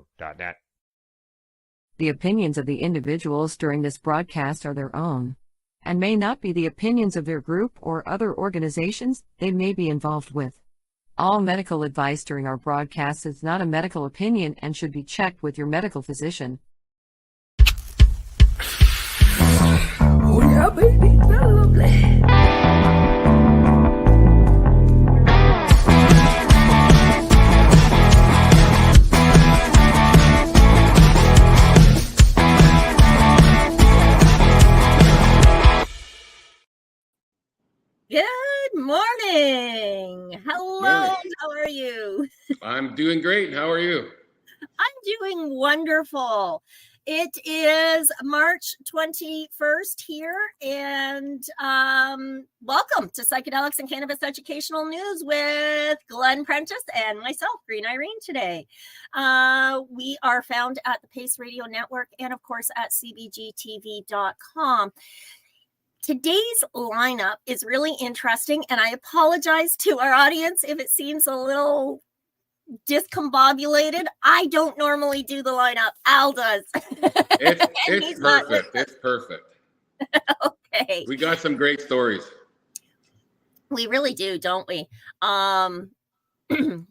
radio.net. The opinions of the individuals during this broadcast are their own, and may not be the opinions of their group or other organizations they may be involved with. All medical advice during our broadcast is not a medical opinion and should be checked with your medical physician. Oh yeah, baby, that's lovely. Good morning. Hello. Morning. How are you? I'm doing great. How are you? I'm doing wonderful. It is March 21st here, and welcome to Psychedelics and Cannabis Educational News with Glenn Prentice and myself, Green Irene, today. We are found at the Pace Radio Network and, of course, at cbgtv.com. Today's lineup is really interesting, and I apologize to our audience if it seems a little discombobulated. I don't normally do the lineup. Al does. It's perfect. It's perfect. Okay. We got some great stories. We really do, don't we?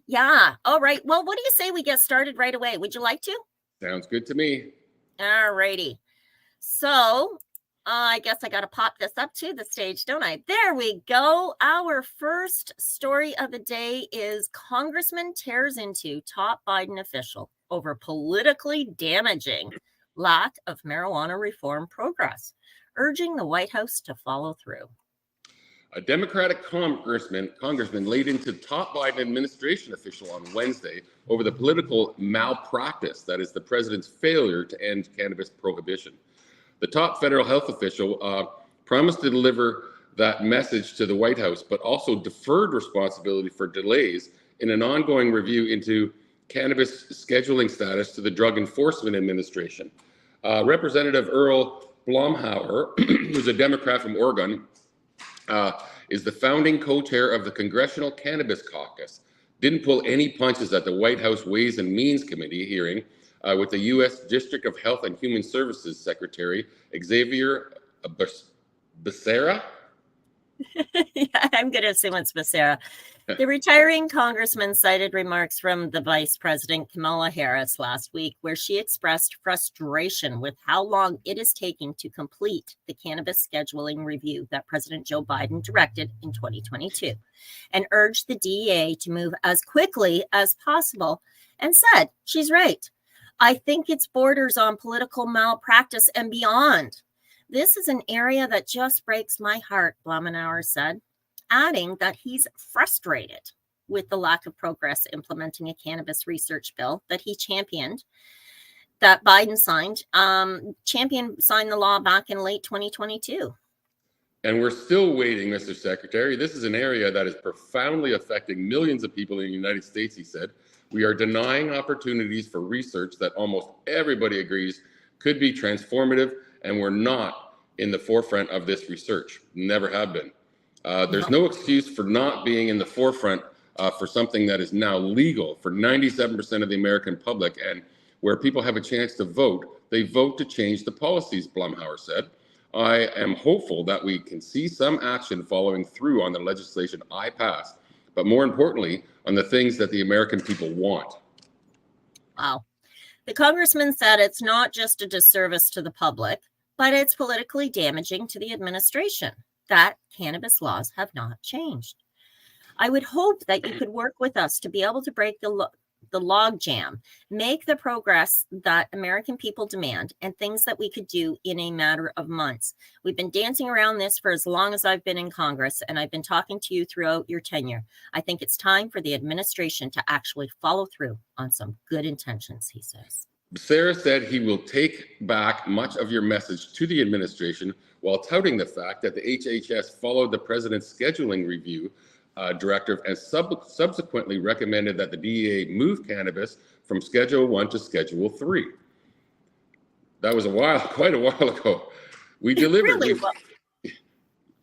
Yeah. All right. Well, what do you say we get started right away? Would you like to? Sounds good to me. All righty. So I guess I got to pop this up to the stage, don't I? There we go. Our first story of the day is Congressman tears into top Biden official over politically damaging lack of marijuana reform progress, urging the White House to follow through. A Democratic congressman laid into top Biden administration official on Wednesday over the political malpractice that is the president's failure to end cannabis prohibition. The top federal health official promised to deliver that message to the White House, but also deferred responsibility for delays in an ongoing review into cannabis scheduling status to the Drug Enforcement Administration. Representative Earl Blumhauer, who's a Democrat from Oregon, is the founding co-chair of the Congressional Cannabis Caucus, didn't pull any punches at the White House Ways and Means Committee hearing with the U.S. District of Health and Human Services Secretary Xavier Becerra. Yeah, I'm going to assume it's Becerra. The retiring congressman cited remarks from the Vice President Kamala Harris last week, where she expressed frustration with how long it is taking to complete the cannabis scheduling review that President Joe Biden directed in 2022, and urged the DEA to move as quickly as possible, and said, she's right. I think it's borders on political malpractice and beyond. This is an area that just breaks my heart, Blumhauer said, adding that he's frustrated with the lack of progress implementing a cannabis research bill that he championed, that Biden signed. Signed the law back in late 2022. And we're still waiting, Mr. Secretary. This is an area that is profoundly affecting millions of people in the United States, he said. We are denying opportunities for research that almost everybody agrees could be transformative, and we're not in the forefront of this research. Never have been. There's no excuse for not being in the forefront for something that is now legal for 97% of the American public, and where people have a chance to vote, they vote to change the policies, Blumhauer said. I am hopeful that we can see some action following through on the legislation I passed, but more importantly, on the things that the American people want. Wow. The congressman said it's not just a disservice to the public, but it's politically damaging to the administration that cannabis laws have not changed. I would hope that you could work with us to be able to break the log jam, make the progress that American people demand, and things that we could do in a matter of months. We've been dancing around this for as long as I've been in Congress, and I've been talking to you throughout your tenure. I think it's time for the administration to actually follow through on some good intentions, he says. Becerra said he will take back much of your message to the administration while touting the fact that the HHS followed the president's scheduling review directive and subsequently recommended that the DEA move cannabis from Schedule 1 to Schedule 3. That was quite a while ago. We delivered. Really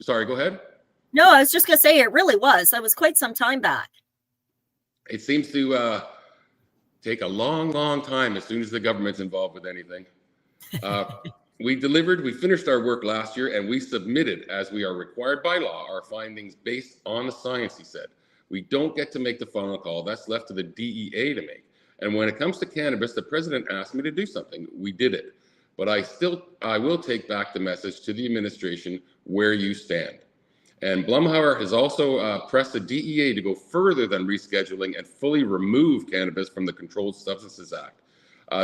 Sorry, go ahead. No, I was just going to say it really was. That was quite some time back. It seems to take a long, long time as soon as the government's involved with anything. We finished our work last year, and we submitted, as we are required by law, our findings based on the science, he said. We don't get to make the final call. That's left to the DEA to make. And when it comes to cannabis, the president asked me to do something. We did it. But I will take back the message to the administration where you stand. And Blumhauer has also pressed the DEA to go further than rescheduling and fully remove cannabis from the Controlled Substances Act.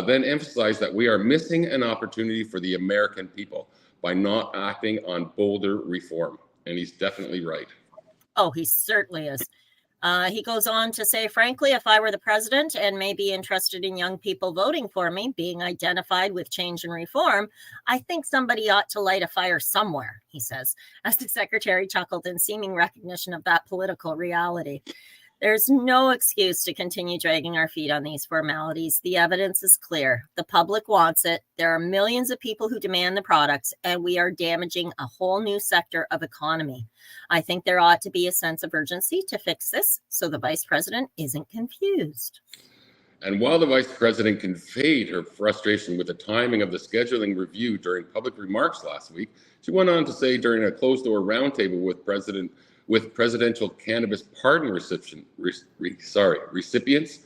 Then emphasize that we are missing an opportunity for the American people by not acting on bolder reform. And he's definitely right. Oh, he certainly is. He goes on to say, frankly, if I were the president and may be interested in young people voting for me, being identified with change and reform, I think somebody ought to light a fire somewhere, he says, as the secretary chuckled in seeming recognition of that political reality. There's no excuse to continue dragging our feet on these formalities. The evidence is clear. The public wants it. There are millions of people who demand the products, and we are damaging a whole new sector of economy. I think there ought to be a sense of urgency to fix this so the vice president isn't confused. And while the vice president conveyed her frustration with the timing of the scheduling review during public remarks last week, she went on to say during a closed-door roundtable with presidential cannabis pardon recipients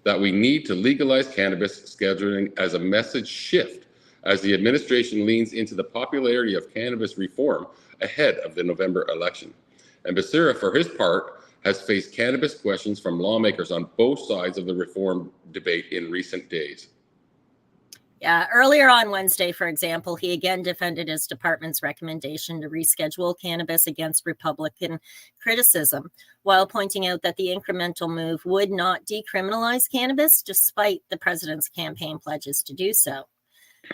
that we need to legalize cannabis scheduling as a message shift as the administration leans into the popularity of cannabis reform ahead of the November election. And Becerra, for his part, has faced cannabis questions from lawmakers on both sides of the reform debate in recent days. Yeah, earlier on Wednesday, for example, he again defended his department's recommendation to reschedule cannabis against Republican criticism, while pointing out that the incremental move would not decriminalize cannabis, despite the president's campaign pledges to do so.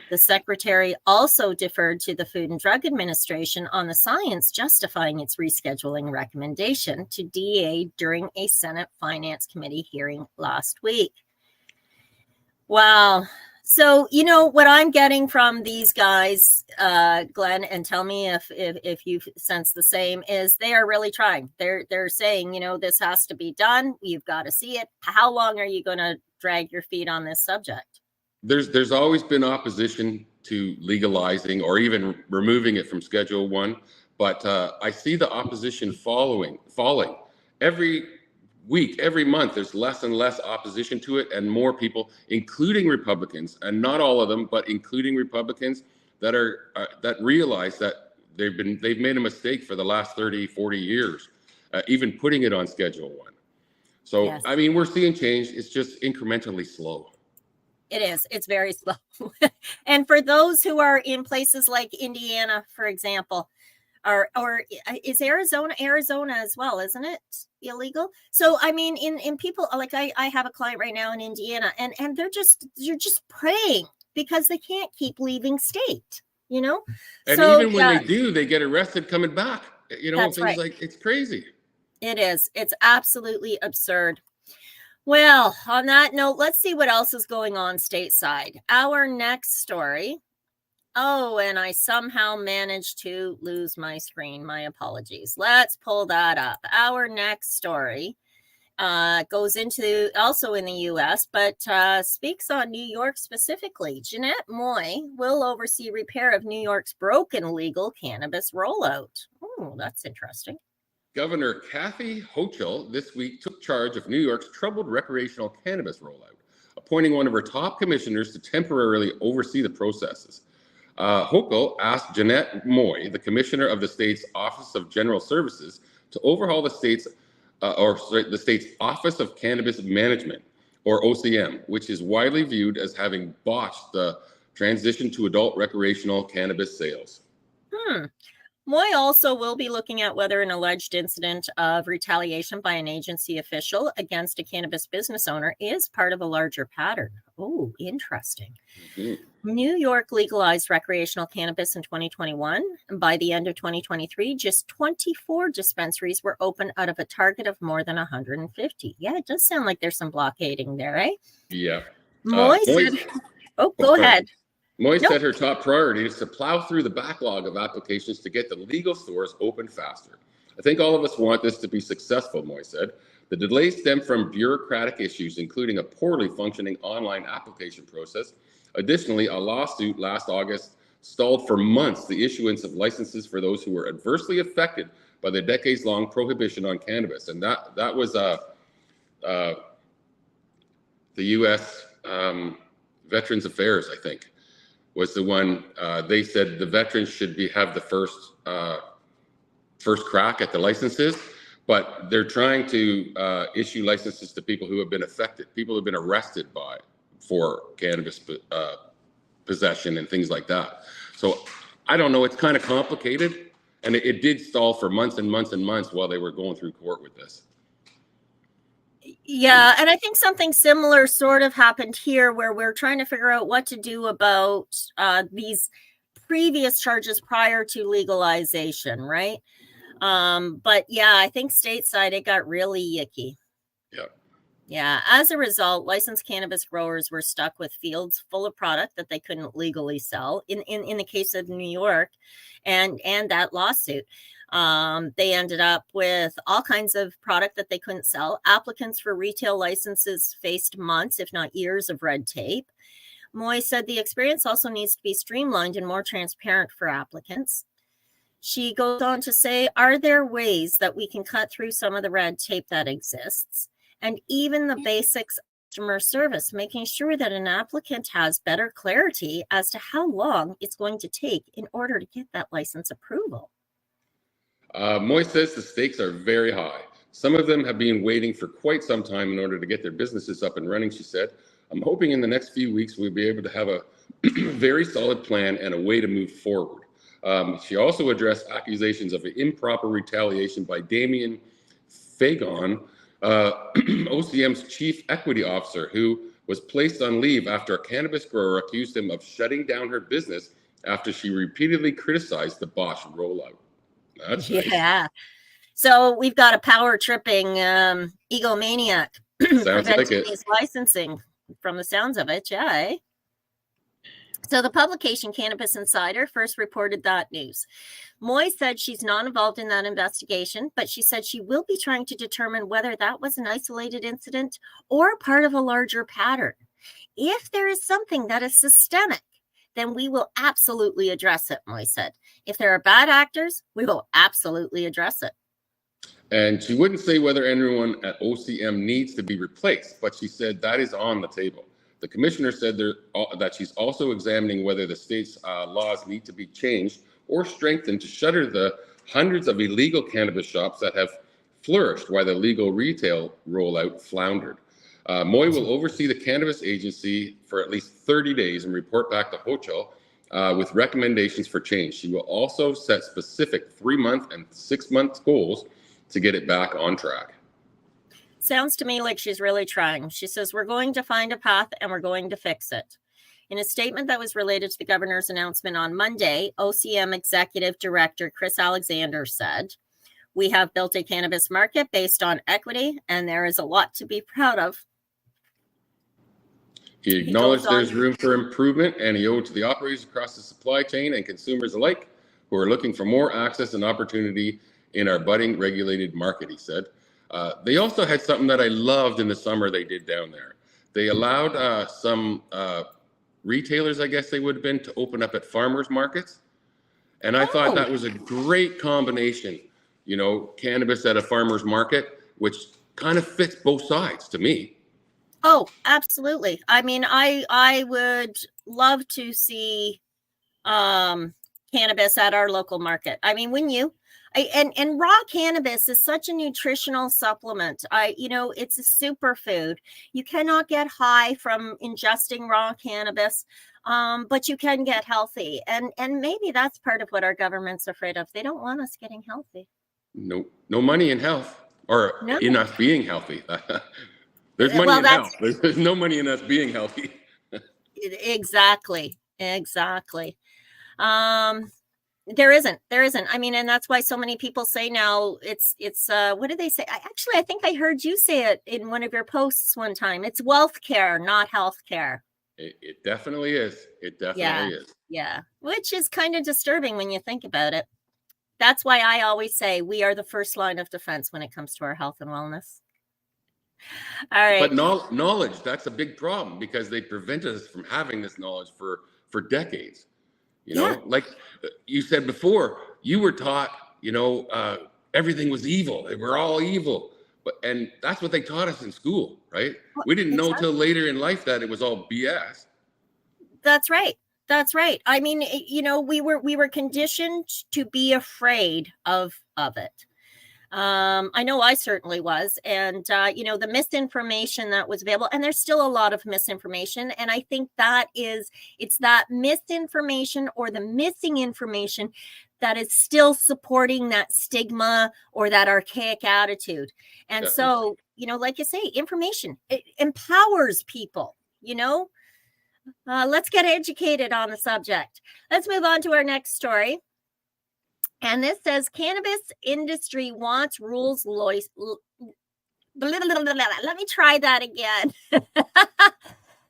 The secretary also deferred to the Food and Drug Administration on the science justifying its rescheduling recommendation to DEA during a Senate Finance Committee hearing last week. Wow. So, you know, what I'm getting from these guys, Glenn, and tell me if you sense the same, is they are really trying. They're saying, you know, this has to be done. You've got to see it. How long are you going to drag your feet on this subject? There's always been opposition to legalizing or even removing it from Schedule 1, but I see the opposition falling. Every week, every month, there's less and less opposition to it, and more people, including Republicans, and not all of them, but including Republicans, that realize that they've made a mistake for the last 30, 40 years, even putting it on Schedule 1. So, yes. I mean, we're seeing change. It's just incrementally slow. It is. It's very slow. And for those who are in places like Indiana, for example, or is Arizona as well, isn't it illegal? So, I mean, in people like I have a client right now in Indiana, and they're just praying because they can't keep leaving state, you know? And so, even when they do, they get arrested coming back, you know, things right. Like it's crazy. It is. It's absolutely absurd. Well, on that note, let's see what else is going on stateside. Our next story. Oh, and I somehow managed to lose my screen. My apologies. Let's pull that up. Our next story goes into also in the U.S., but speaks on New York specifically. Jeanette Moy will oversee repair of New York's broken legal cannabis rollout. Oh, that's interesting. Governor Kathy Hochul this week took charge of New York's troubled recreational cannabis rollout, appointing one of her top commissioners to temporarily oversee the processes. Hochul asked Jeanette Moy, the commissioner of the state's Office of General Services, to overhaul the state's Office of Cannabis Management, or OCM, which is widely viewed as having botched the transition to adult recreational cannabis sales. Moy also will be looking at whether an alleged incident of retaliation by an agency official against a cannabis business owner is part of a larger pattern. Oh, interesting. Mm-hmm. New York legalized recreational cannabis in 2021. And by the end of 2023, just 24 dispensaries were open out of a target of more than 150. Yeah, it does sound like there's some blockading there, eh? Yeah. Moy said... go ahead. Moy said her top priority is to plow through the backlog of applications to get the legal stores open faster. I think all of us want this to be successful, Moy said. The delays stem from bureaucratic issues, including a poorly functioning online application process. Additionally, a lawsuit last August stalled for months the issuance of licenses for those who were adversely affected by the decades-long prohibition on cannabis. And that was the U.S. Veterans Affairs, I think, was the one. They said the veterans should have the first crack at the licenses, but they're trying to issue licenses to people who have been affected, people who have been arrested for cannabis possession and things like that. So I don't know. It's kind of complicated, and it did stall for months and months and months while they were going through court with this. Yeah, and I think something similar sort of happened here, where we're trying to figure out what to do about these previous charges prior to legalization, right? But yeah, I think stateside it got really yicky. Yeah. Yeah. As a result, licensed cannabis growers were stuck with fields full of product that they couldn't legally sell. In the case of New York, and that lawsuit, they ended up with all kinds of product that they couldn't sell. Applicants for retail licenses faced months, if not years, of red tape. Moy said the experience also needs to be streamlined and more transparent for applicants. She goes on to say, are there ways that we can cut through some of the red tape that exists? And even the basics of customer service, making sure that an applicant has better clarity as to how long it's going to take in order to get that license approval. Moy says the stakes are very high. Some of them have been waiting for quite some time in order to get their businesses up and running, she said. I'm hoping in the next few weeks we'll be able to have a very solid plan and a way to move forward. She also addressed accusations of improper retaliation by Damien Fagon, OCM's chief equity officer, who was placed on leave after a cannabis grower accused him of shutting down her business after she repeatedly criticized the Bosch rollout. That's nice. Yeah. So we've got a power tripping egomaniac preventing his licensing from the sounds of it. Yeah. Eh? So the publication Cannabis Insider first reported that news. Moy said she's not involved in that investigation, but she said she will be trying to determine whether that was an isolated incident or part of a larger pattern. If there is something that is systemic, then we will absolutely address it, Moy said. If there are bad actors, we will absolutely address it. And she wouldn't say whether anyone at OCM needs to be replaced, but she said that is on the table. The commissioner said that she's also examining whether the state's laws need to be changed or strengthened to shutter the hundreds of illegal cannabis shops that have flourished while the legal retail rollout floundered. Moy will oversee the cannabis agency for at least 30 days and report back to Hochul with recommendations for change. She will also set specific 3-month and 6-month goals to get it back on track. Sounds to me like she's really trying. She says, we're going to find a path and we're going to fix it. In a statement that was related to the governor's announcement on Monday, OCM Executive Director Chris Alexander said, we have built a cannabis market based on equity, and there is a lot to be proud of. He acknowledged there's room for improvement, and he owed to the operators across the supply chain and consumers alike who are looking for more access and opportunity in our budding regulated market, he said. They also had something that I loved in the summer they did down there. They allowed some retailers, I guess they would have been, to open up at farmers markets. And I thought that was a great combination, you know, cannabis at a farmer's market, which kind of fits both sides to me. Oh, absolutely. I mean, I would love to see cannabis at our local market. I mean, wouldn't you? And raw cannabis is such a nutritional supplement. It's a superfood. You cannot get high from ingesting raw cannabis, but you can get healthy. And maybe that's part of what our government's afraid of. They don't want us getting healthy. No money in health, or in us being healthy. There's money in health. There's no money in us being healthy. Exactly. There isn't. I mean, and that's why so many people say now it's what do they say? I think I heard you say it in one of your posts one time. It's wealth care, not health care. It definitely is. It definitely is. Yeah. Which is kind of disturbing when you think about it. That's why I always say we are the first line of defense when it comes to our health and wellness. All right. But knowledge, that's a big problem because they prevent us from having this knowledge for decades. You know, like you said before, you were taught, everything was evil. We're all evil. And that's what they taught us in school, right? We didn't know till later in life that it was all BS. That's right. That's right. I mean, we were conditioned to be afraid of it. I know I certainly was. And, the misinformation that was available, and there's still a lot of misinformation. And I think it's that misinformation or the missing information that is still supporting that stigma or that archaic attitude. And so, like you say, information, it empowers people, let's get educated on the subject. Let's move on to our next story. And this says cannabis industry wants rules. Let me try that again.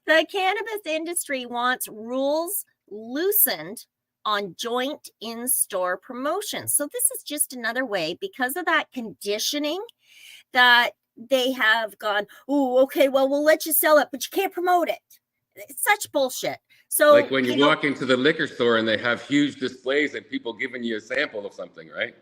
The cannabis industry wants rules loosened on joint in-store promotions. So this is just another way, because of that conditioning, that they have gone, oh, okay, well, we'll let you sell it, but you can't promote it. It's such bullshit. So, like when you walk into the liquor store and they have huge displays and people giving you a sample of something, right?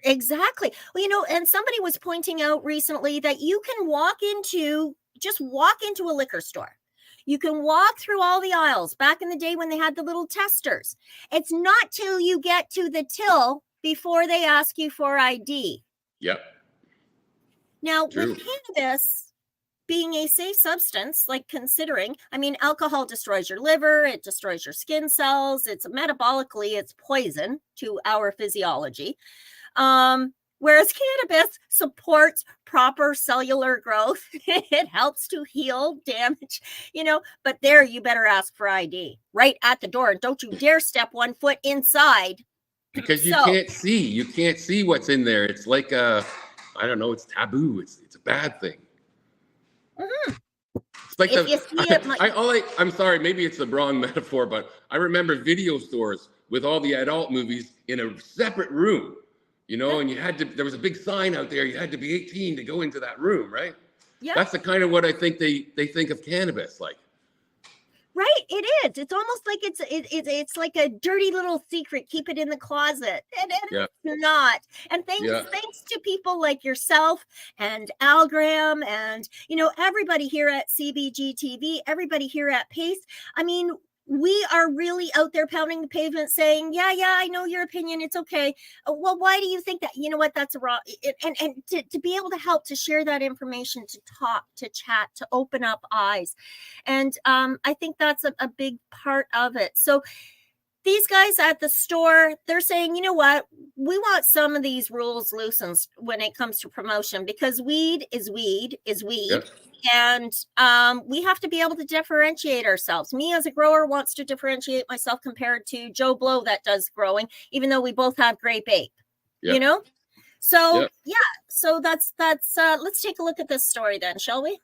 Exactly. Well, and somebody was pointing out recently that you can walk into a liquor store. You can walk through all the aisles back in the day when they had the little testers. It's not till you get to the till before they ask you for ID. Yep. Now, with cannabis being a safe substance, alcohol destroys your liver, it destroys your skin cells, it's poison to our physiology. Whereas cannabis supports proper cellular growth. It helps to heal damage, but there you better ask for ID right at the door. And don't you dare step 1 foot inside. Because you can't see what's in there. It's like, I don't know, it's taboo. It's a bad thing. Mm-hmm. It's like I'm sorry, maybe it's the wrong metaphor, but I remember video stores with all the adult movies in a separate room, and there was a big sign out there. You had to be 18 to go into that room, right? Yeah. That's the kind of what I think they think of cannabis like. Right, it is. It's almost like it's like a dirty little secret. Keep it in the closet, and it's not. And thanks to people like yourself and Al Graham, and everybody here at CBG TV, everybody here at Pace. I mean, we are really out there pounding the pavement, saying, "Yeah, I know your opinion. It's okay. Well, why do you think that? You know what? That's a wrong." And to be able to help to share that information, to talk, to chat, to open up eyes, and I think that's a big part of it. So these guys at the store, they're saying, you know what? We want some of these rules loosened when it comes to promotion, because weed is weed is weed. Yep. And we have to be able to differentiate ourselves. Me as a grower wants to differentiate myself compared to Joe Blow that does growing, even though we both have grape ape, So, so that's let's take a look at this story then, shall we?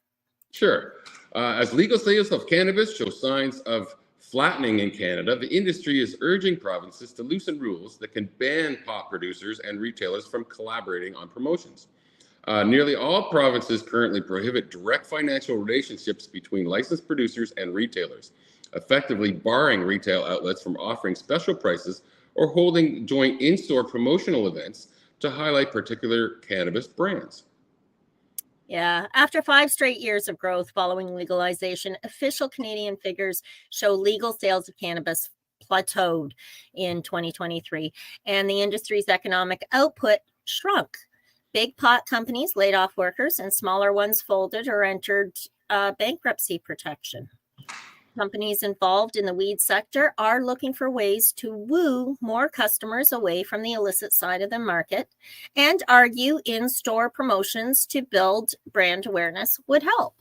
Sure. As legal sales of cannabis show signs of flattening in Canada, the industry is urging provinces to loosen rules that can ban pot producers and retailers from collaborating on promotions. Nearly all provinces currently prohibit direct financial relationships between licensed producers and retailers, effectively barring retail outlets from offering special prices or holding joint in-store promotional events to highlight particular cannabis brands. Yeah, after 5 straight years of growth following legalization, official Canadian figures show legal sales of cannabis plateaued in 2023, and the industry's economic output shrunk. Big pot companies laid off workers, and smaller ones folded or entered bankruptcy protection. Companies involved in the weed sector are looking for ways to woo more customers away from the illicit side of the market, and argue in-store promotions to build brand awareness would help.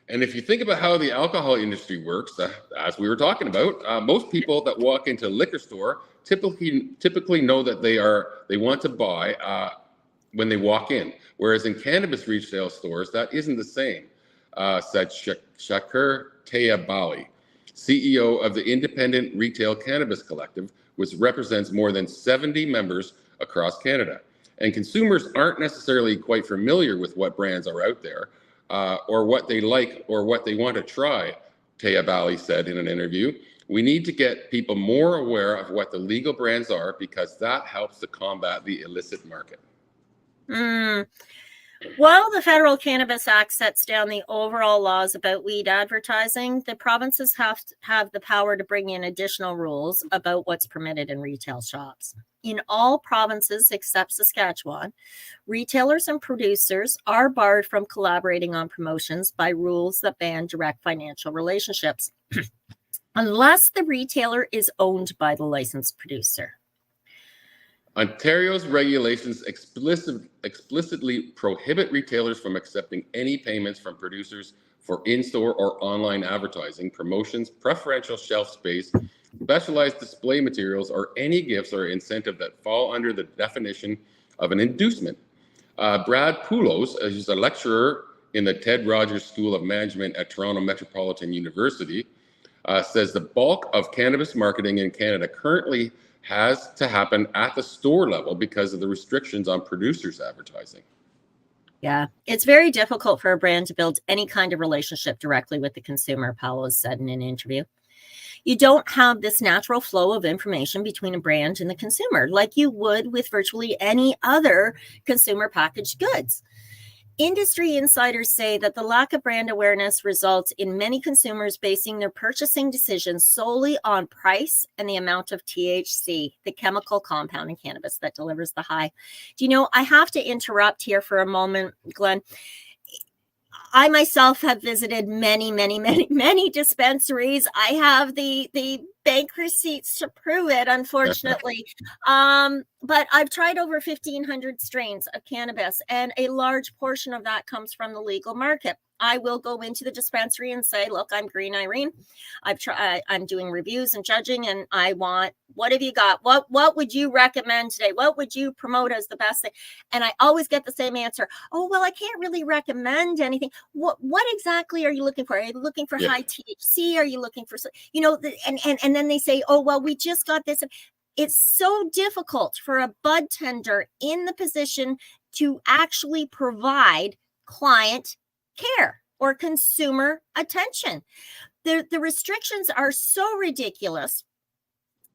And if you think about how the alcohol industry works, as we were talking about, most people that walk into a liquor store typically know that they want to buy when they walk in. Whereas in cannabis retail stores, that isn't the same, said Shakur Tayabawi, CEO of the Independent Retail Cannabis Collective, which represents more than 70 members across Canada. And consumers aren't necessarily quite familiar with what brands are out there, or what they like or what they want to try, Taya Bali said in an interview. We need to get people more aware of what the legal brands are, because that helps to combat the illicit market. While the Federal Cannabis Act sets down the overall laws about weed advertising, the provinces have the power to bring in additional rules about what's permitted in retail shops. In all provinces except Saskatchewan, retailers and producers are barred from collaborating on promotions by rules that ban direct financial relationships, unless the retailer is owned by the licensed producer. Ontario's regulations explicitly prohibit retailers from accepting any payments from producers for in-store or online advertising, promotions, preferential shelf space, specialized display materials, or any gifts or incentive that fall under the definition of an inducement. Brad Poulos, who's a lecturer in the Ted Rogers School of Management at Toronto Metropolitan University, says the bulk of cannabis marketing in Canada currently has to happen at the store level because of the restrictions on producers' advertising. Yeah, it's very difficult for a brand to build any kind of relationship directly with the consumer, Paulo said in an interview. You don't have this natural flow of information between a brand and the consumer like you would with virtually any other consumer packaged goods. Industry insiders say that the lack of brand awareness results in many consumers basing their purchasing decisions solely on price and the amount of THC, the chemical compound in cannabis that delivers the high. Do you know, I have to interrupt here for a moment, Glenn. I myself have visited many dispensaries. I have the bank receipts to prove it, unfortunately. But I've tried over 1,500 strains of cannabis, and a large portion of that comes from the legal market. I will go into the dispensary and say, look, I'm Green Irene. I'm doing reviews and judging, and I want, what have you got? What would you recommend today? What would you promote as the best thing? And I always get the same answer. Oh, well, I can't really recommend anything. What exactly are you looking for? Are you looking for high THC? Are you looking for, you know, and then they say, oh, well, we just got this. It's so difficult for a bud tender in the position to actually provide client care or consumer attention. The restrictions are so ridiculous.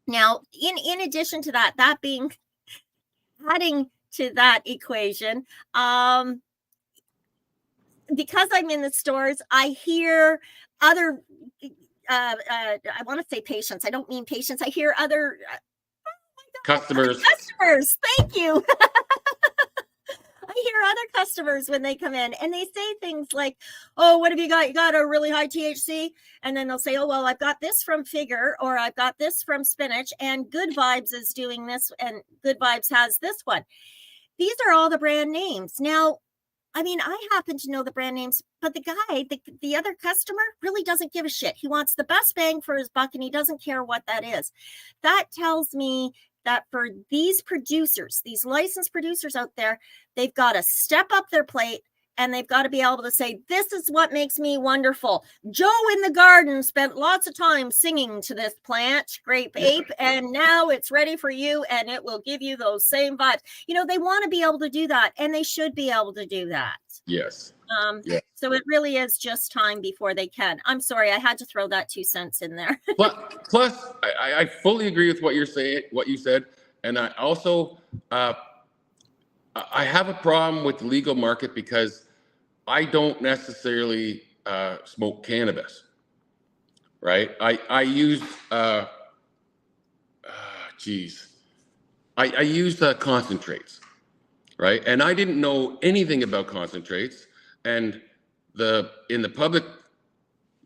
Now, in addition to that being adding to that equation, because I'm in the stores, I hear other I want to say patients. I don't mean patients. I hear other customers. Thank you. I hear other customers when they come in and they say things like, oh, what have you got? You got a really high THC? And then they'll say, oh, well, I've got this from Figure, or I've got this from Spinach, and Good Vibes is doing this, and Good Vibes has this one. These are all the brand names. Now, I mean, I happen to know the brand names, but the guy, the other customer really doesn't give a shit. He wants the best bang for his buck, and he doesn't care what that is. That tells me that for these producers, these licensed producers out there, they've got to step up their plate, and they've got to be able to say, this is what makes me wonderful. Joe in the garden spent lots of time singing to this plant, Grape Ape, and now it's ready for you, and it will give you those same vibes. You know, they want to be able to do that, and they should be able to do that. Yes. So it really is just time before they can. I'm sorry, I had to throw that 2 cents in there. Plus, I fully agree with what you're saying, what you said, and I also I have a problem with the legal market because I don't necessarily smoke cannabis, right? I use I use concentrates, right? And I didn't know anything about concentrates, and in the public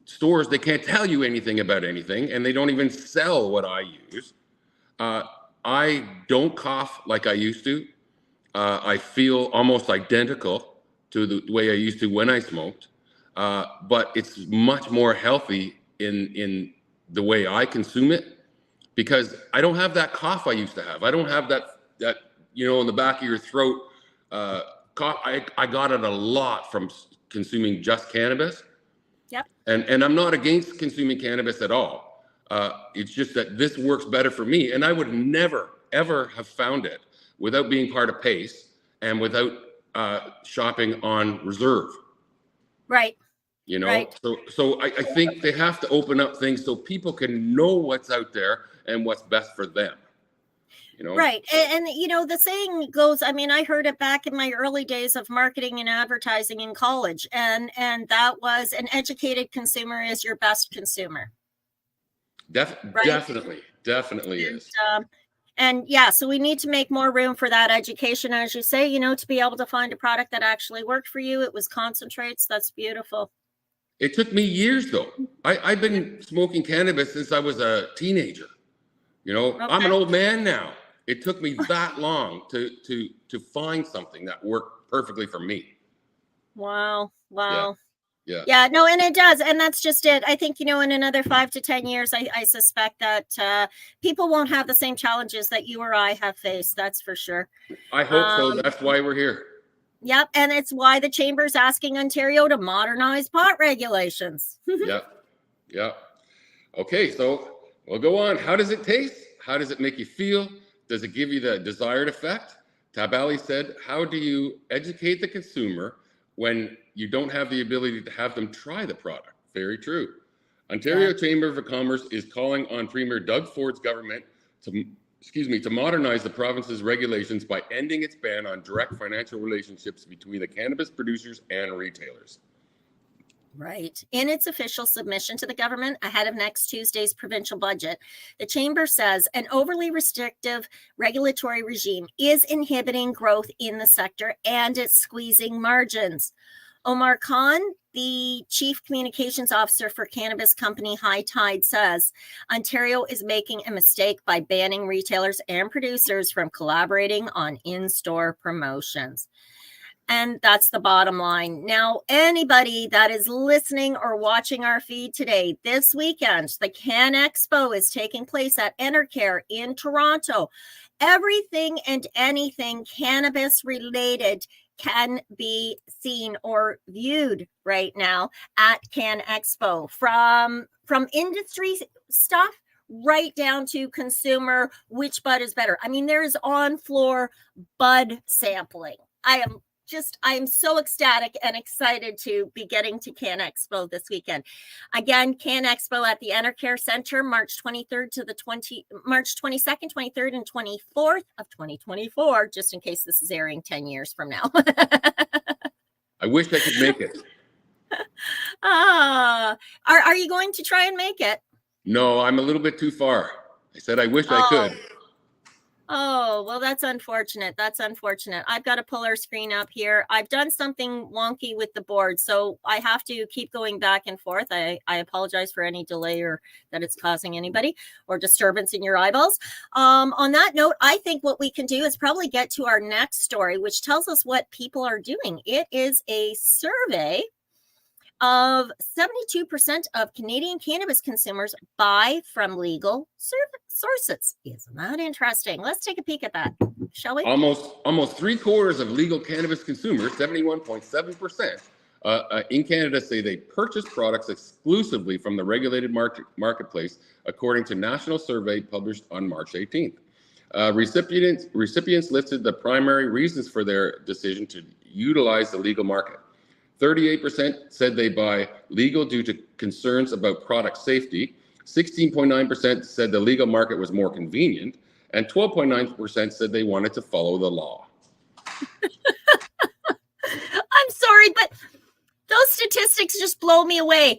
stores, they can't tell you anything about anything, and they don't even sell what I use. I don't cough like I used to. I feel almost identical to the way I used to when I smoked, but it's much more healthy in the way I consume it, because I don't have that cough I used to have. I don't have that you know, in the back of your throat cough. I got it a lot from consuming just cannabis. Yep. And I'm not against consuming cannabis at all. It's just that this works better for me, and I would never ever have found it without being part of PACE, and without shopping on reserve. Right. You know, Right. so I think they have to open up things so people can know what's out there and what's best for them. You know? Right. And, you know, the saying goes, I mean, I heard it back in my early days of marketing and advertising in college. And that was, an educated consumer is your best consumer. Right? Definitely is. And yeah, so we need to make more room for that education, as you say, you know, to be able to find a product that actually worked for you. It was concentrates. That's beautiful. It took me years, though. I've been smoking cannabis since I was a teenager. You know, Okay. I'm an old man now. It took me that long to find something that worked perfectly for me. Wow. Yeah. No, and it does. And that's just it. I think, you know, in another 5 to 10 years, I suspect that people won't have the same challenges that you or I have faced. That's for sure. I hope so. That's why we're here. Yep. And it's why the Chamber's asking Ontario to modernize pot regulations. Yeah. Okay, so we'll go on. How does it taste? How does it make you feel? Does it give you the desired effect? Tabali said, how do you educate the consumer when you don't have the ability to have them try the product? Very true. Ontario Chamber of Commerce is calling on Premier Doug Ford's government to modernize the province's regulations by ending its ban on direct financial relationships between the cannabis producers and retailers. Right. In its official submission to the government ahead of next Tuesday's provincial budget, the Chamber says an overly restrictive regulatory regime is inhibiting growth in the sector and it's squeezing margins. Omar Khan, the Chief Communications Officer for cannabis company High Tide, says Ontario is making a mistake by banning retailers and producers from collaborating on in-store promotions. And that's the bottom line. Now, anybody that is listening or watching our feed today, this weekend, the Can Expo is taking place at Enercare in Toronto. Everything and anything cannabis related can be seen or viewed right now at Can Expo, from industry stuff right down to consumer, which bud is better. I mean, there is on-floor bud sampling. I am so ecstatic and excited to be getting to Can Expo this weekend. Again, Can Expo at the Enercare Center, March 22nd, 23rd, and 24th of 2024, just in case this is airing 10 years from now. I wish I could make it. Are you going to try and make it? No, I'm a little bit too far. I said I wish I could. Oh, well, that's unfortunate. I've got to pull our screen up here. I've done something wonky with the board, so I have to keep going back and forth. I apologize for any delay or that it's causing anybody or disturbance in your eyeballs. On that note, I think what we can do is probably get to our next story, which tells us what people are doing. It is a survey of 72% of Canadian cannabis consumers buy from legal sources. Isn't that interesting? Let's take a peek at that, shall we? Almost 3/4 of legal cannabis consumers, 71.7%, in Canada say they purchase products exclusively from the regulated marketplace, according to national survey published on March 18th. Recipients listed the primary reasons for their decision to utilize the legal market. 38% said they buy legal due to concerns about product safety. 16.9% said the legal market was more convenient, and 12.9% said they wanted to follow the law. I'm sorry, but those statistics just blow me away.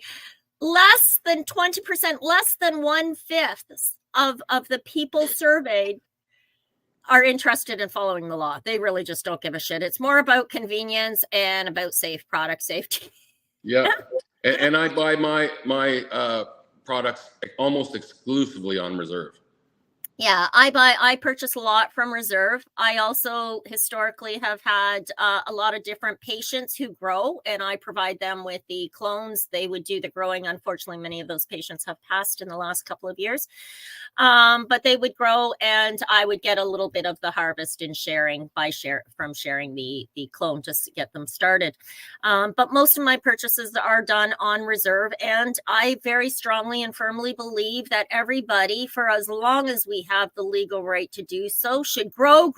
Less than 20%, less than 1/5 of the people surveyed are interested in following the law. They really just don't give a shit. It's more about convenience and about product safety. Yeah, and I buy my products almost exclusively on reserve. Yeah, I purchase a lot from Reserve. I also historically have had a lot of different patients who grow, and I provide them with the clones. They would do the growing. Unfortunately, many of those patients have passed in the last couple of years. But they would grow, and I would get a little bit of the harvest in sharing from sharing the clone to get them started. But most of my purchases are done on Reserve, and I very strongly and firmly believe that everybody, for as long as we have the legal right to do so should grow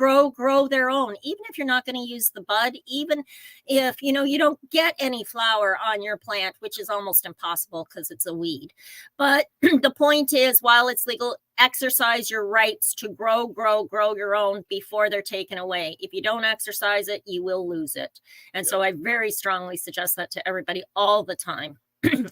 their own, even if you're not going to use the bud, even if you don't get any flower on your plant, which is almost impossible because it's a weed. But the point is, while it's legal, exercise your rights to grow your own before they're taken away. If you don't exercise it, you will lose it. And so I very strongly suggest that to everybody all the time.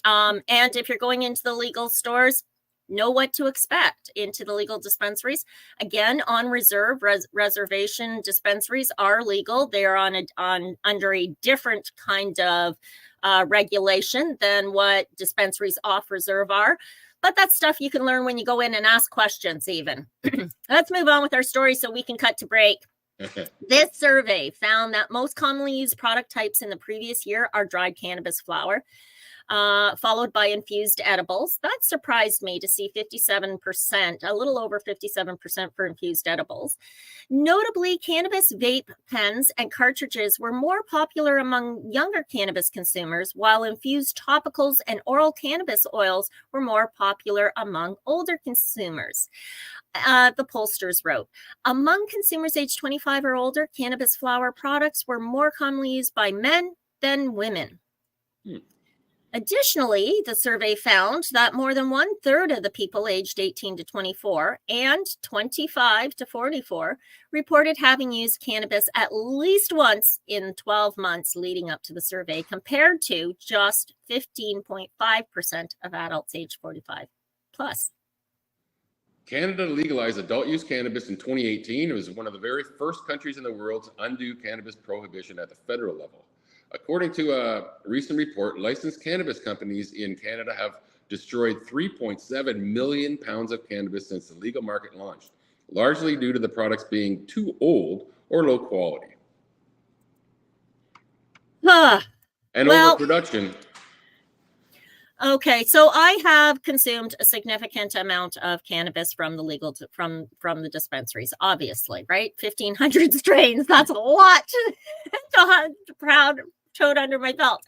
And if you're going into the legal stores, know what to expect into the legal dispensaries. Again, on reserve, reservation dispensaries are legal. They are under a different kind of regulation than what dispensaries off reserve are. But that's stuff you can learn when you go in and ask questions even. Let's move on with our story so we can cut to break. This survey found that most commonly used product types in the previous year are dried cannabis flower, followed by infused edibles. That surprised me to see 57%, a little over 57% for infused edibles. Notably, cannabis vape pens and cartridges were more popular among younger cannabis consumers, while infused topicals and oral cannabis oils were more popular among older consumers. The pollsters wrote, among consumers aged 25 or older, cannabis flower products were more commonly used by men than women. Additionally, the survey found that more than 1/3 of the people aged 18 to 24 and 25 to 44 reported having used cannabis at least once in 12 months leading up to the survey, compared to just 15.5% of adults aged 45 plus. Canada legalized adult use cannabis in 2018. It was one of the very first countries in the world to undo cannabis prohibition at the federal level. According to a recent report, licensed cannabis companies in Canada have destroyed 3.7 million pounds of cannabis since the legal market launched, largely due to the products being too old or low quality. And overproduction. Okay, so I have consumed a significant amount of cannabis from the from the dispensaries, obviously, right? 1,500 strains, that's a lot to proud toad under my belt.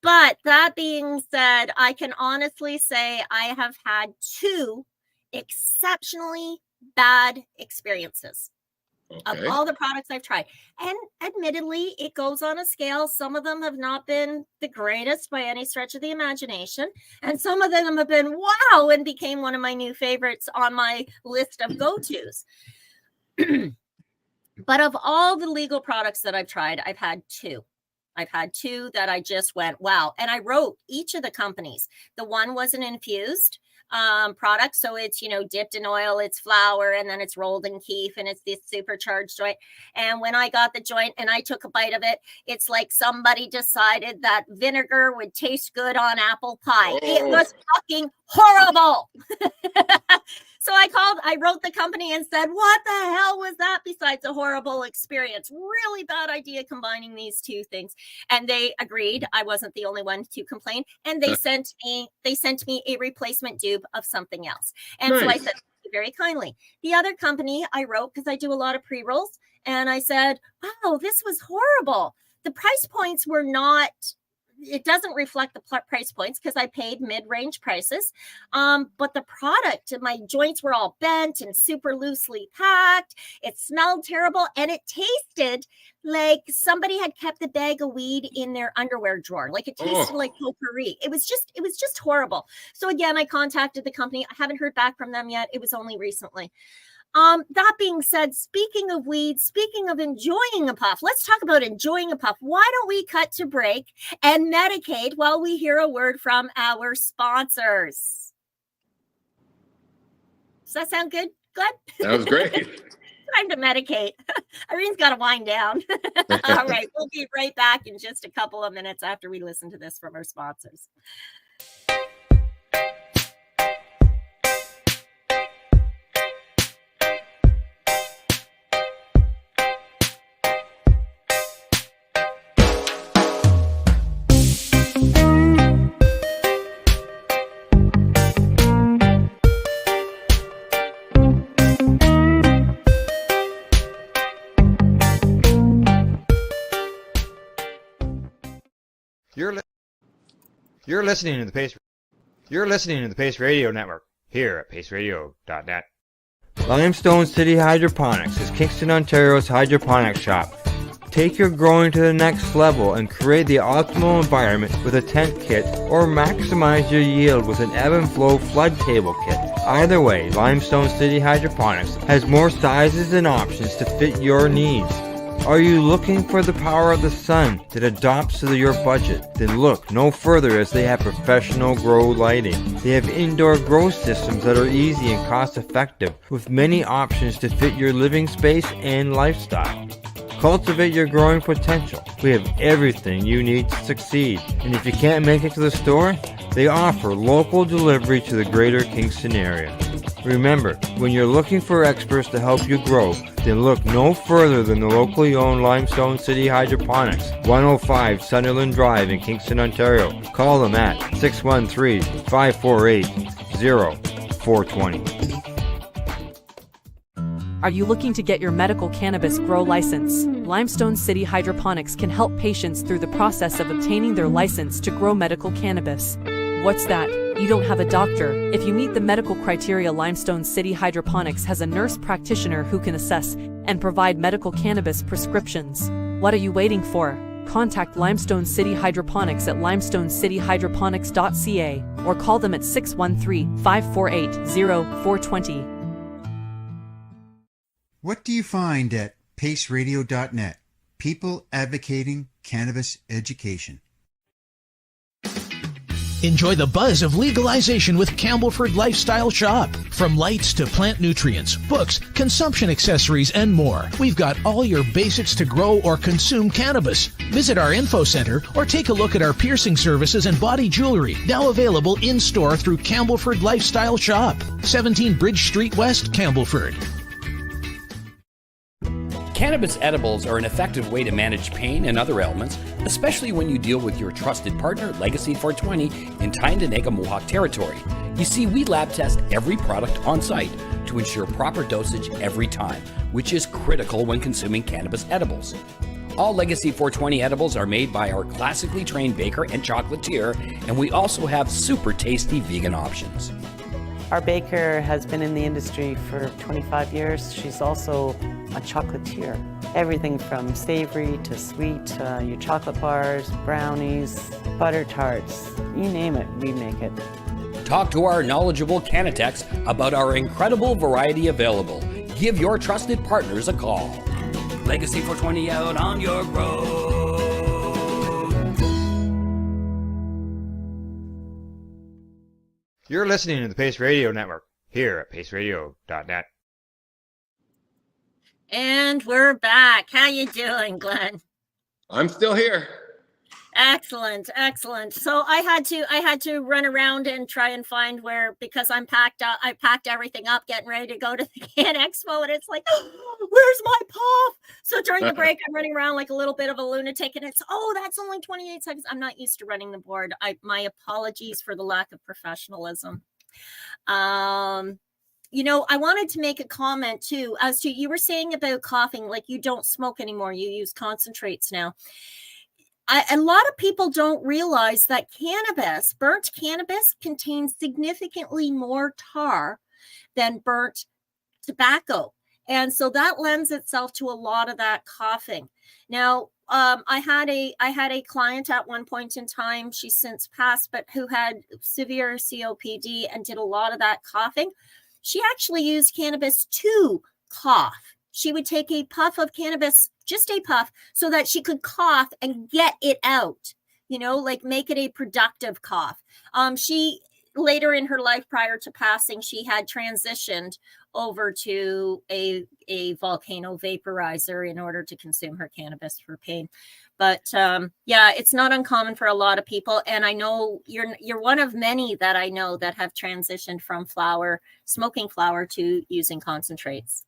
But that being said, I can honestly say I have had 2 exceptionally bad experiences. Of all the products I've tried. And admittedly, it goes on a scale. Some of them have not been the greatest by any stretch of the imagination. And some of them have been wow and became one of my new favorites on my list of go-tos. But of all the legal products that I've tried, I've had 2. I've had 2 that I just went, wow. And I wrote each of the companies. The one was an infused product. So it's, dipped in oil, it's flour, and then it's rolled in keef, and it's this supercharged joint. And when I got the joint and I took a bite of it, it's like somebody decided that vinegar would taste good on apple pie. It was fucking horrible. So I wrote the company and said, what the hell was that besides a horrible experience? Really bad idea combining these 2 things. And they agreed. I wasn't the only one to complain. And they sent me a replacement dupe of something else. And nice. So I said, very kindly. The other company I wrote, because I do a lot of pre-rolls, and I said, wow, this was horrible. The price points were not, it doesn't reflect the price points because I paid mid-range prices. But the product, my joints were all bent and super loosely packed. It smelled terrible, and it tasted like somebody had kept the bag of weed in their underwear drawer. Like it tasted like potpourri. It was just horrible. So again, I contacted the company. I haven't heard back from them yet. It was only recently. That being said, speaking of weed, speaking of enjoying a puff, let's talk about enjoying a puff. Why don't we cut to break and medicate while we hear a word from our sponsors? Does that sound good? Good? That was great. Time to medicate. Irene's got to wind down. All right, we'll be right back in just a couple of minutes after we listen to this from our sponsors. You're listening to the Pace Radio Network here at paceradio.net. Limestone City Hydroponics is Kingston, Ontario's hydroponics shop. Take your growing to the next level and create the optimal environment with a tent kit, or maximize your yield with an ebb and flow flood table kit. Either way, Limestone City Hydroponics has more sizes and options to fit your needs. Are you looking for the power of the sun that adapts to your budget? Then look no further, as they have professional grow lighting. They have indoor grow systems that are easy and cost effective, with many options to fit your living space and lifestyle. Cultivate your growing potential. We have everything you need to succeed. And if you can't make it to the store, they offer local delivery to the greater Kingston area. Remember, when you're looking for experts to help you grow, then look no further than the locally owned Limestone City Hydroponics, 105 Sunderland Drive in Kingston, Ontario. Call them at 613-548-0420. Are you looking to get your medical cannabis grow license? Limestone City Hydroponics can help patients through the process of obtaining their license to grow medical cannabis. What's that? You don't have a doctor? If you meet the medical criteria, Limestone City Hydroponics has a nurse practitioner who can assess and provide medical cannabis prescriptions. What are you waiting for? Contact Limestone City Hydroponics at limestonecityhydroponics.ca or call them at 613-548-0420. What do you find at paceradio.net? People advocating cannabis education. Enjoy the buzz of legalization with Campbellford Lifestyle Shop. From lights to plant nutrients, books, consumption accessories, and more, we've got all your basics to grow or consume cannabis. Visit our info center or take a look at our piercing services and body jewelry, now available in-store through Campbellford Lifestyle Shop, 17 Bridge Street West, Campbellford. Cannabis edibles are an effective way to manage pain and other ailments, especially when you deal with your trusted partner, Legacy 420, in Tyendinaga Mohawk territory. You see, we lab test every product on site to ensure proper dosage every time, which is critical when consuming cannabis edibles. All Legacy 420 edibles are made by our classically trained baker and chocolatier, and we also have super tasty vegan options. Our baker has been in the industry for 25 years. She's also a chocolatier. Everything from savory to sweet, your chocolate bars, brownies, butter tarts, you name it, we make it. Talk to our knowledgeable Cannatex about our incredible variety available. Give your trusted partners a call. Legacy 420 out on your road. You're listening to the Pace Radio Network here at paceradio.net. And we're back. How you doing, Glenn? I'm still here. Excellent, excellent. So I had to run around and try and find where, because I packed everything up, getting ready to go to the Can Expo, and it's like, oh, where's my puff? So during the break, I'm running around like a little bit of a lunatic, and it's, oh, that's only 28 seconds. I'm not used to running the board. My apologies for the lack of professionalism. You know, I wanted to make a comment too, as to, you were saying about coughing, like you don't smoke anymore, you use concentrates now. A lot of people don't realize that burnt cannabis contains significantly more tar than burnt tobacco. And so that lends itself to a lot of that coughing. Now, I had a client at one point in time, she's since passed, but who had severe COPD and did a lot of that coughing. She actually used cannabis to cough. She would take a puff of cannabis, just a puff, so that she could cough and get it out, you know, like make it a productive cough. She later in her life, prior to passing, she had transitioned over to a volcano vaporizer in order to consume her cannabis for pain. But yeah, it's not uncommon for a lot of people. And I know you're one of many that I know that have transitioned from smoking flower to using concentrates.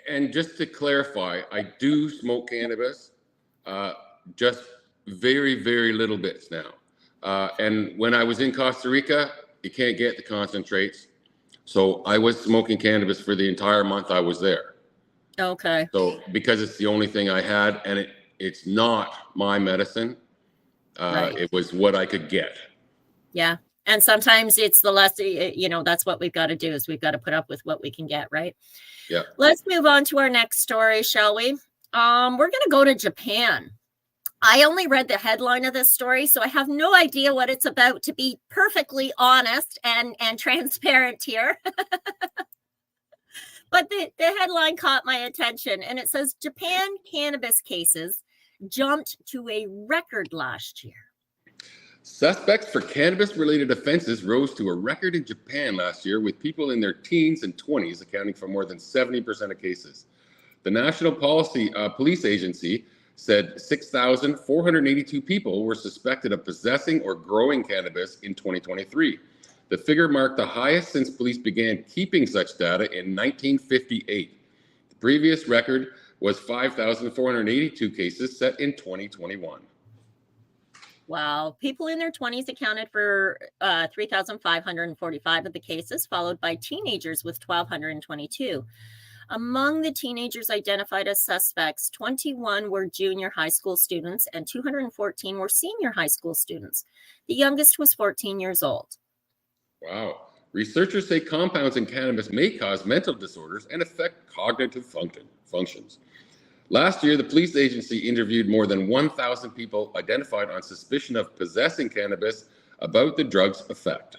And just to clarify, I do smoke cannabis, just very, very little bits now. And when I was in Costa Rica, you can't get the concentrates. So I was smoking cannabis for the entire month I was there. Okay. So because it's the only thing I had, and it's not my medicine, right. It was what I could get. Yeah. And sometimes it's the less, that's what we've got to do, is we've got to put up with what we can get, right? Yeah. Let's move on to our next story, shall we? We're going to go to Japan. I only read the headline of this story, so I have no idea what it's about, to be perfectly honest and transparent here. But the headline caught my attention, and it says Japan cannabis cases jumped to a record last year. Suspects for cannabis-related offenses rose to a record in Japan last year, with people in their teens and 20s accounting for more than 70% of cases. The National Police Agency said 6,482 people were suspected of possessing or growing cannabis in 2023. The figure marked the highest since police began keeping such data in 1958. The previous record was 5,482 cases set in 2021. Wow. People in their 20s accounted for 3,545 of the cases, followed by teenagers with 1,222. Among the teenagers identified as suspects, 21 were junior high school students and 214 were senior high school students. The youngest was 14 years old. Wow. Researchers say compounds in cannabis may cause mental disorders and affect cognitive functions. Last year, the police agency interviewed more than 1,000 people identified on suspicion of possessing cannabis about the drug's effect.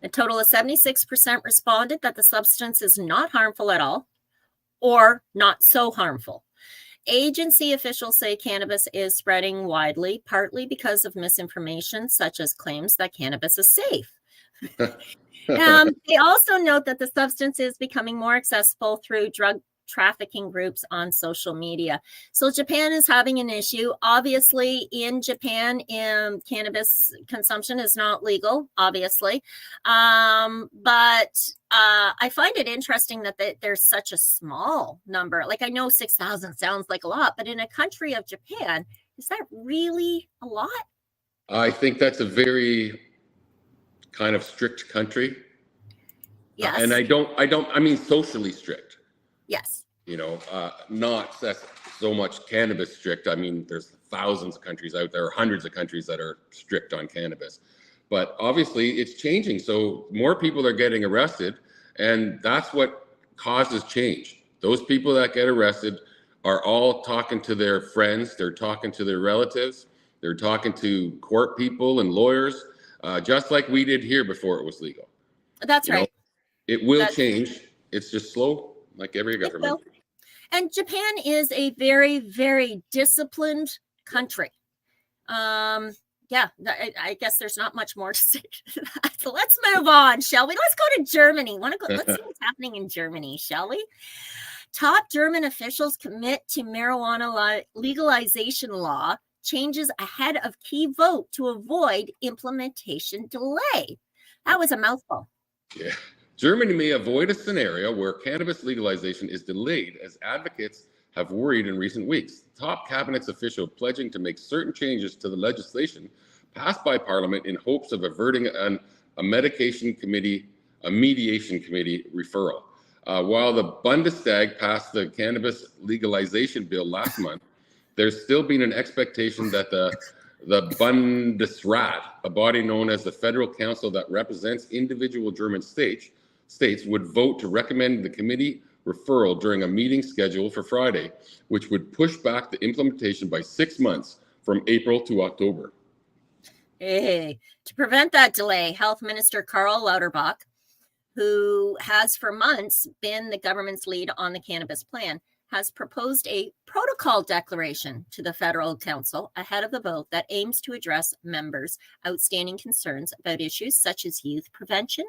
A total of 76% responded that the substance is not harmful at all or not so harmful. Agency officials say cannabis is spreading widely, partly because of misinformation, such as claims that cannabis is safe. They also note that the substance is becoming more accessible through drug trafficking groups on social media. So Japan is having an issue. Obviously, in Japan, cannabis consumption is not legal, obviously. But I find it interesting that there's such a small number. Like, I know 6,000 sounds like a lot, but in a country of Japan, is that really a lot? I think that's a very kind of strict country. Yes. And I mean socially strict. Yes. Not so much cannabis strict. I mean, there's thousands of countries out there, hundreds of countries that are strict on cannabis. But obviously it's changing. So more people are getting arrested, and that's what causes change. Those people that get arrested are all talking to their friends. They're talking to their relatives. They're talking to court people and lawyers, just like we did here before it was legal. That's right. It will change. It's just slow, like every government. And Japan is a very, very disciplined country. I guess there's not much more to say to that. So let's move on, shall we? Let's go to Germany. Let's see what's happening in Germany, shall we? Top German officials commit to marijuana legalization law changes ahead of key vote to avoid implementation delay. That was a mouthful. Yeah. Germany may avoid a scenario where cannabis legalization is delayed, as advocates have worried in recent weeks. Top cabinet official pledging to make certain changes to the legislation passed by Parliament in hopes of averting a mediation committee referral. While the Bundestag passed the cannabis legalization bill last month, there's still been an expectation that the Bundesrat, a body known as the Federal Council that represents individual German states, would vote to recommend the committee referral during a meeting scheduled for Friday, which would push back the implementation by 6 months from April to October. Hey, to prevent that delay, Health Minister Karl Lauterbach, who has for months been the government's lead on the cannabis plan, has proposed a protocol declaration to the Federal Council ahead of the vote that aims to address members' outstanding concerns about issues such as youth prevention,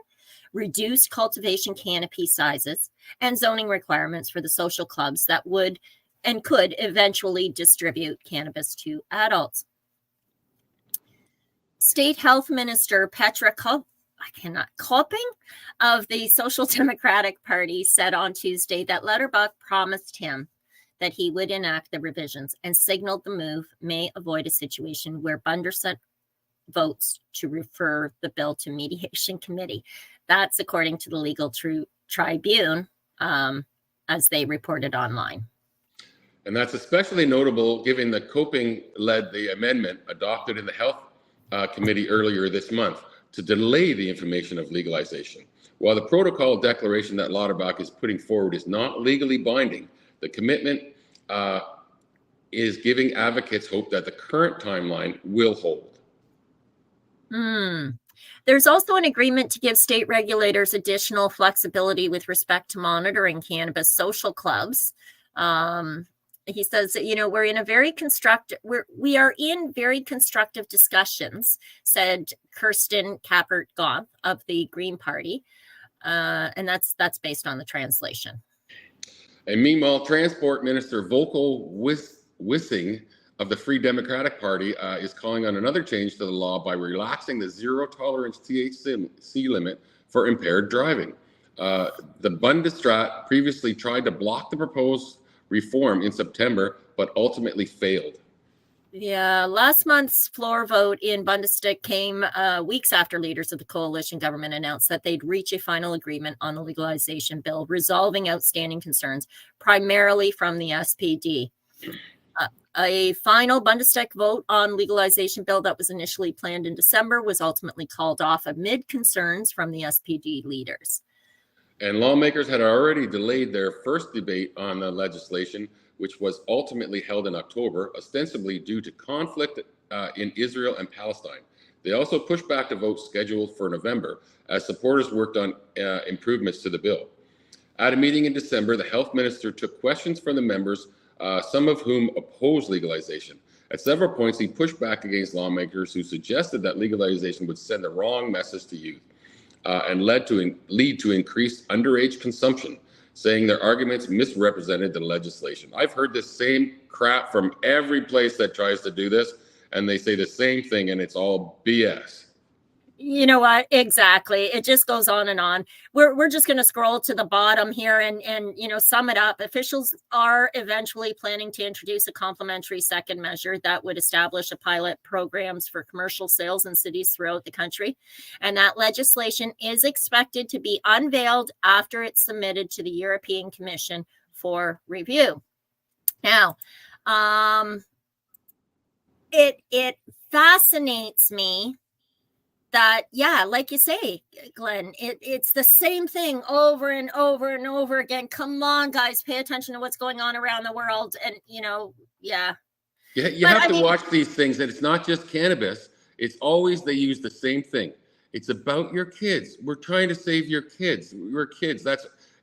reduced cultivation canopy sizes, and zoning requirements for the social clubs that would and could eventually distribute cannabis to adults. State Health Minister Petra Kopping of the Social Democratic Party said on Tuesday that Lauterbach promised him that he would enact the revisions and signaled the move may avoid a situation where Bundesrat votes to refer the bill to mediation committee. That's according to the legal tribune, as they reported online. And that's especially notable given that Kopping led the amendment adopted in the Health committee earlier this month to delay the information of legalization. While the protocol declaration that Lauterbach is putting forward is not legally binding, the commitment is giving advocates hope that the current timeline will hold. There's also an agreement to give state regulators additional flexibility with respect to monitoring cannabis social clubs. He says that, you know, we are in very constructive discussions, said Kirsten Kappert-Goff of the Green Party. And that's based on the translation. And meanwhile, Transport Minister Volker Wissing of the Free Democratic Party is calling on another change to the law by relaxing the zero-tolerance THC limit for impaired driving. The Bundesrat previously tried to block the proposed reform in September, but ultimately failed. Yeah, last month's floor vote in Bundestag came weeks after leaders of the coalition government announced that they'd reach a final agreement on the legalization bill, resolving outstanding concerns, primarily from the SPD. A final Bundestag vote on legalization bill that was initially planned in December was ultimately called off amid concerns from the SPD leaders. And lawmakers had already delayed their first debate on the legislation, which was ultimately held in October, ostensibly due to conflict in Israel and Palestine. They also pushed back the vote scheduled for November as supporters worked on improvements to the bill. At a meeting in December, the health minister took questions from the members, some of whom opposed legalization. At several points, he pushed back against lawmakers who suggested that legalization would send the wrong message to youth and lead to increased underage consumption, saying their arguments misrepresented the legislation. I've heard this same crap from every place that tries to do this, and they say the same thing, and it's all BS. You know what? Exactly. It just goes on and on. We're just going to scroll to the bottom here and you know, sum it up. Officials are eventually planning to introduce a complementary second measure that would establish a pilot programs for commercial sales in cities throughout the country. And that legislation is expected to be unveiled after it's submitted to the European Commission for review. Now, it fascinates me that, yeah, like you say, Glenn, it's the same thing over and over and over again. Come on, guys, pay attention to what's going on around the world. And, you know, yeah. Yeah, you have to watch these things, and it's not just cannabis. It's always, they use the same thing. It's about your kids. We're trying to save your kids. We're kids.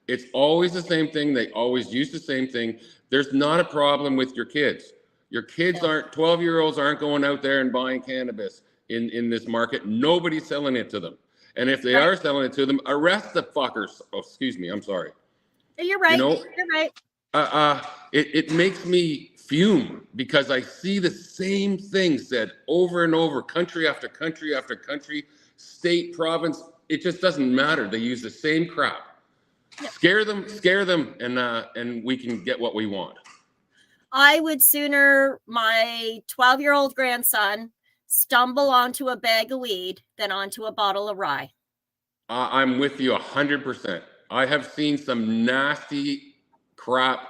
It's always the same thing. They always use the same thing. There's not a problem with your kids. Your kids aren't, 12-year-olds aren't going out there and buying cannabis. In this market, nobody's selling it to them. And if they are selling it to them, arrest the fuckers. Oh, excuse me, I'm sorry. You're right. You know, you're right. It makes me fume because I see the same thing said over and over, country after country after country, state, province. It just doesn't matter. They use the same crap. Yep. Scare them, and we can get what we want. I would sooner my 12-year-old grandson stumble onto a bag of weed than onto a bottle of rye. I'm with you 100%. I have seen some nasty crap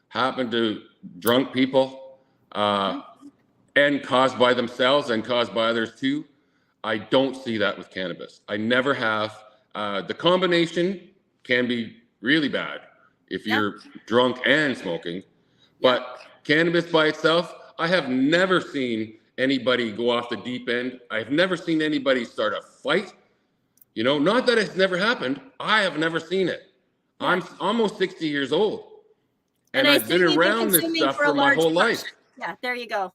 happen to drunk people and caused by themselves and caused by others too. I don't see that with cannabis. I never have. The combination can be really bad if you're drunk and smoking, but cannabis by itself, I have never seen anybody go off the deep end. I've never seen anybody start a fight. You know, not that it's never happened. I have never seen it. I'm almost 60 years old. And I've been around this stuff for my whole life. Yeah, there you go.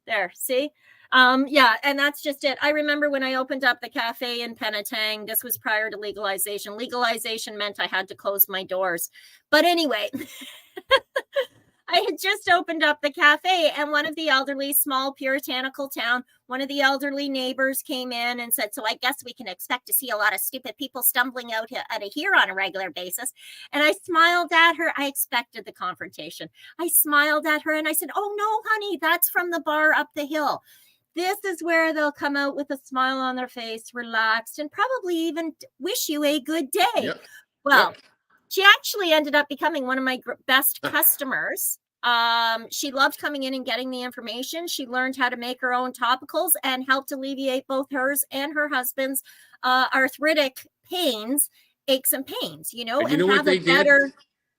There, see? Yeah, and that's just it. I remember when I opened up the cafe in Penetang, this was prior to legalization. Legalization meant I had to close my doors. But anyway, I had just opened up the cafe, and one of the elderly, small puritanical town, one of the elderly neighbors came in and said, so I guess we can expect to see a lot of stupid people stumbling out of here on a regular basis. And I smiled at her. I expected the confrontation. I smiled at her and I said, oh no, honey, that's from the bar up the hill. This is where they'll come out with a smile on their face, relaxed, and probably even wish you a good day. Yep. Well, she actually ended up becoming one of my best customers. She loved coming in and getting the information. She learned how to make her own topicals and helped alleviate both hers and her husband's arthritic pains, aches and pains, you know, And you know have what they a better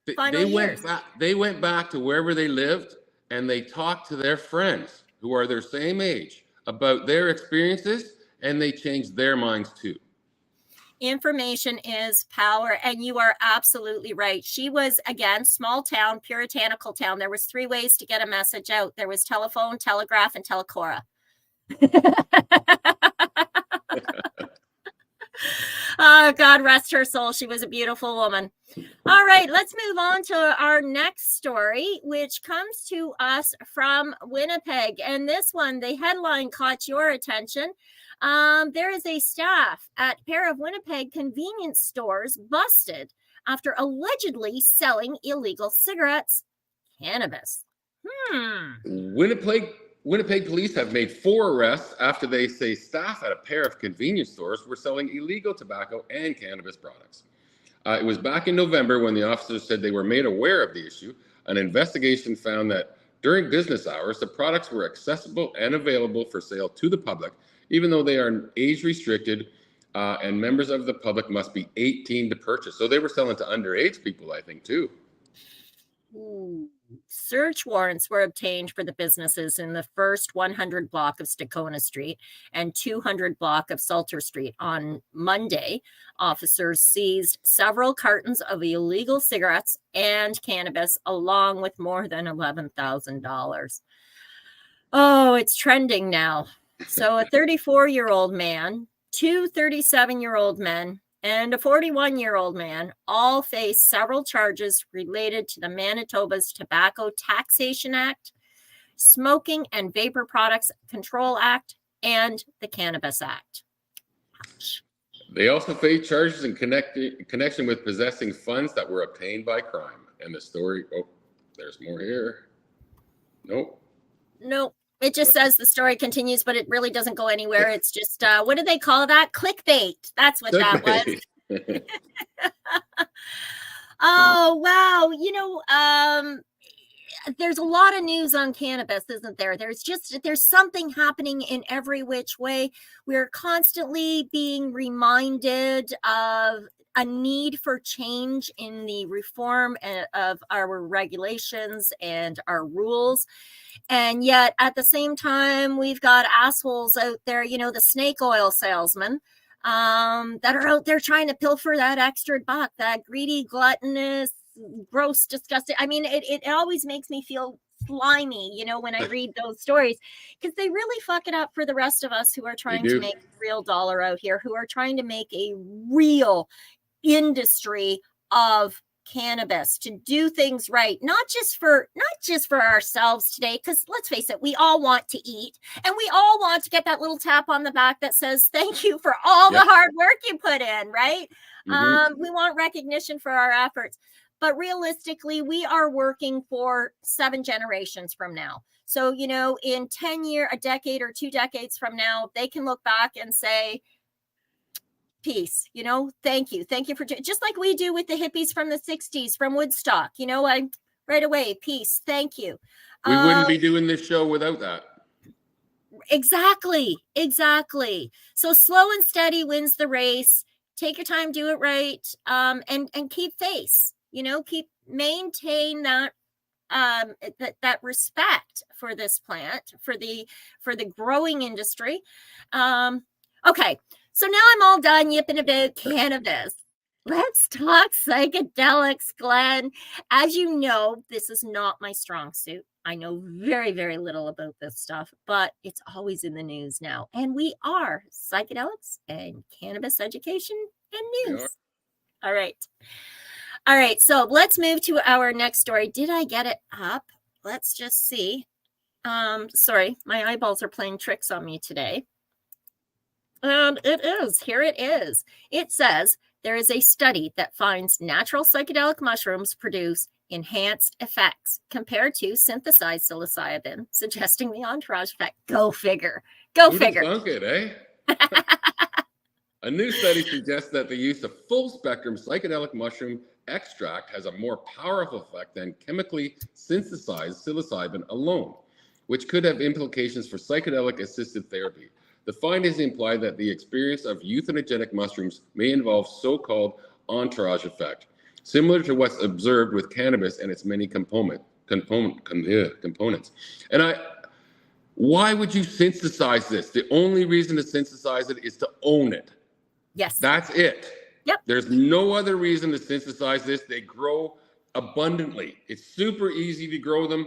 did? final They years. went back to wherever they lived, and they talked to their friends who are their same age about their experiences, and they changed their minds too. Information is power, and you are absolutely right. She was, again, small town, puritanical town. There was 3 ways to get a message out. There was telephone, telegraph, and telecora. Oh, God rest her soul. She was a beautiful woman. All right, let's move on to our next story, which comes to us from Winnipeg. And this one, the headline caught your attention. There is a staff at a pair of Winnipeg convenience stores busted after allegedly selling illegal cigarettes, cannabis. Winnipeg police have made 4 arrests after they say staff at a pair of convenience stores were selling illegal tobacco and cannabis products. It was back in November when the officers said they were made aware of the issue. An investigation found that during business hours, the products were accessible and available for sale to the public, even though they are age restricted and members of the public must be 18 to purchase. So they were selling to underage people, I think, too. Ooh. Search warrants were obtained for the businesses in the first 100 block of Stakona Street and 200 block of Salter Street. On Monday, officers seized several cartons of illegal cigarettes and cannabis, along with more than $11,000. Oh, it's trending now. So a 34-year-old man, 2 37-year-old men, and a 41-year-old man all face several charges related to the Manitoba's Tobacco Taxation Act, Smoking and Vapor Products Control Act, and the Cannabis Act. They also face charges in connection with possessing funds that were obtained by crime. And the story, oh, there's more here. Nope. It just says the story continues, but it really doesn't go anywhere. It's just, what do they call that? Clickbait. That's what that was. Oh, wow. You know, there's a lot of news on cannabis, isn't there? There's something happening in every which way. We're constantly being reminded of a need for change in the reform of our regulations and our rules. And yet at the same time, we've got assholes out there, you know, the snake oil salesmen that are out there trying to pilfer that extra buck, that greedy, gluttonous, gross, disgusting. I mean, it always makes me feel slimy, you know, when I read those stories, because they really fuck it up for the rest of us who are trying to make a real dollar out here, who are trying to make a real industry of cannabis, to do things right, not just for ourselves today, because let's face it, we all want to eat and we all want to get that little tap on the back that says thank you for all the hard work you put in, right? We want recognition for our efforts, but realistically we are working for 7 generations from now. So, you know, in 10 years, a decade or 2 decades from now, they can look back and say, peace, you know, thank you for just like we do with the hippies from the 60s, from Woodstock, you know, I right away, peace, thank you. We wouldn't be doing this show without that. Exactly. So slow and steady wins the race. Take your time, do it right, and keep face, you know, maintain that that respect for this plant, for the growing industry. Okay. So now I'm all done yipping about cannabis. Let's talk psychedelics, Glenn. As you know, this is not my strong suit. I know very, very little about this stuff, but it's always in the news now. And we are psychedelics and cannabis education and news. All right. So let's move to our next story. Did I get it up? Let's just see. Sorry, my eyeballs are playing tricks on me today. And here it is. It says there is a study that finds natural psychedelic mushrooms produce enhanced effects compared to synthesized psilocybin, suggesting the entourage effect. Go figure. Who'd have thunk it, eh? A new study suggests that the use of full spectrum psychedelic mushroom extract has a more powerful effect than chemically synthesized psilocybin alone, which could have implications for psychedelic-assisted therapy. The findings imply that the experience of euthanogenic mushrooms may involve so-called entourage effect, similar to what's observed with cannabis and its many components. And why would you synthesize this? The only reason to synthesize it is to own it. Yes. That's it. Yep. There's no other reason to synthesize this. They grow abundantly. It's super easy to grow them.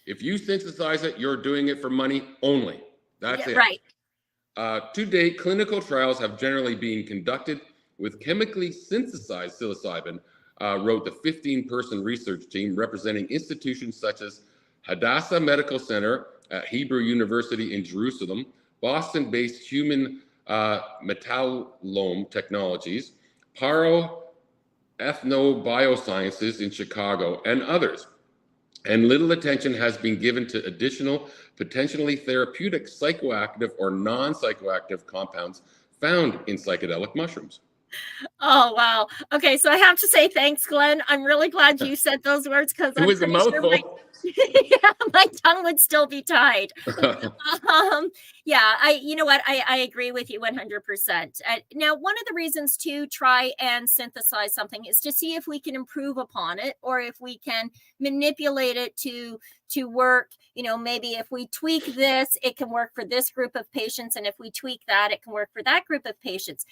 If you synthesize it, you're doing it for money only. That's it. Right. To date, clinical trials have generally been conducted with chemically synthesized psilocybin, wrote the 15-person research team representing institutions such as Hadassah Medical Center at Hebrew University in Jerusalem, Boston-based Human Metallome Technologies, Paro Ethnobiosciences in Chicago, and others. And little attention has been given to additional potentially therapeutic psychoactive or non-psychoactive compounds found in psychedelic mushrooms. Oh, wow. Okay, so I have to say thanks, Glenn. I'm really glad you said those words because It was a mouthful. My tongue would still be tied. You know what? I agree with you 100%. Now, one of the reasons to try and synthesize something is to see if we can improve upon it or if we can manipulate it to work. Maybe if we tweak this, it can work for this group of patients. And if we tweak that, it can work for that group of patients.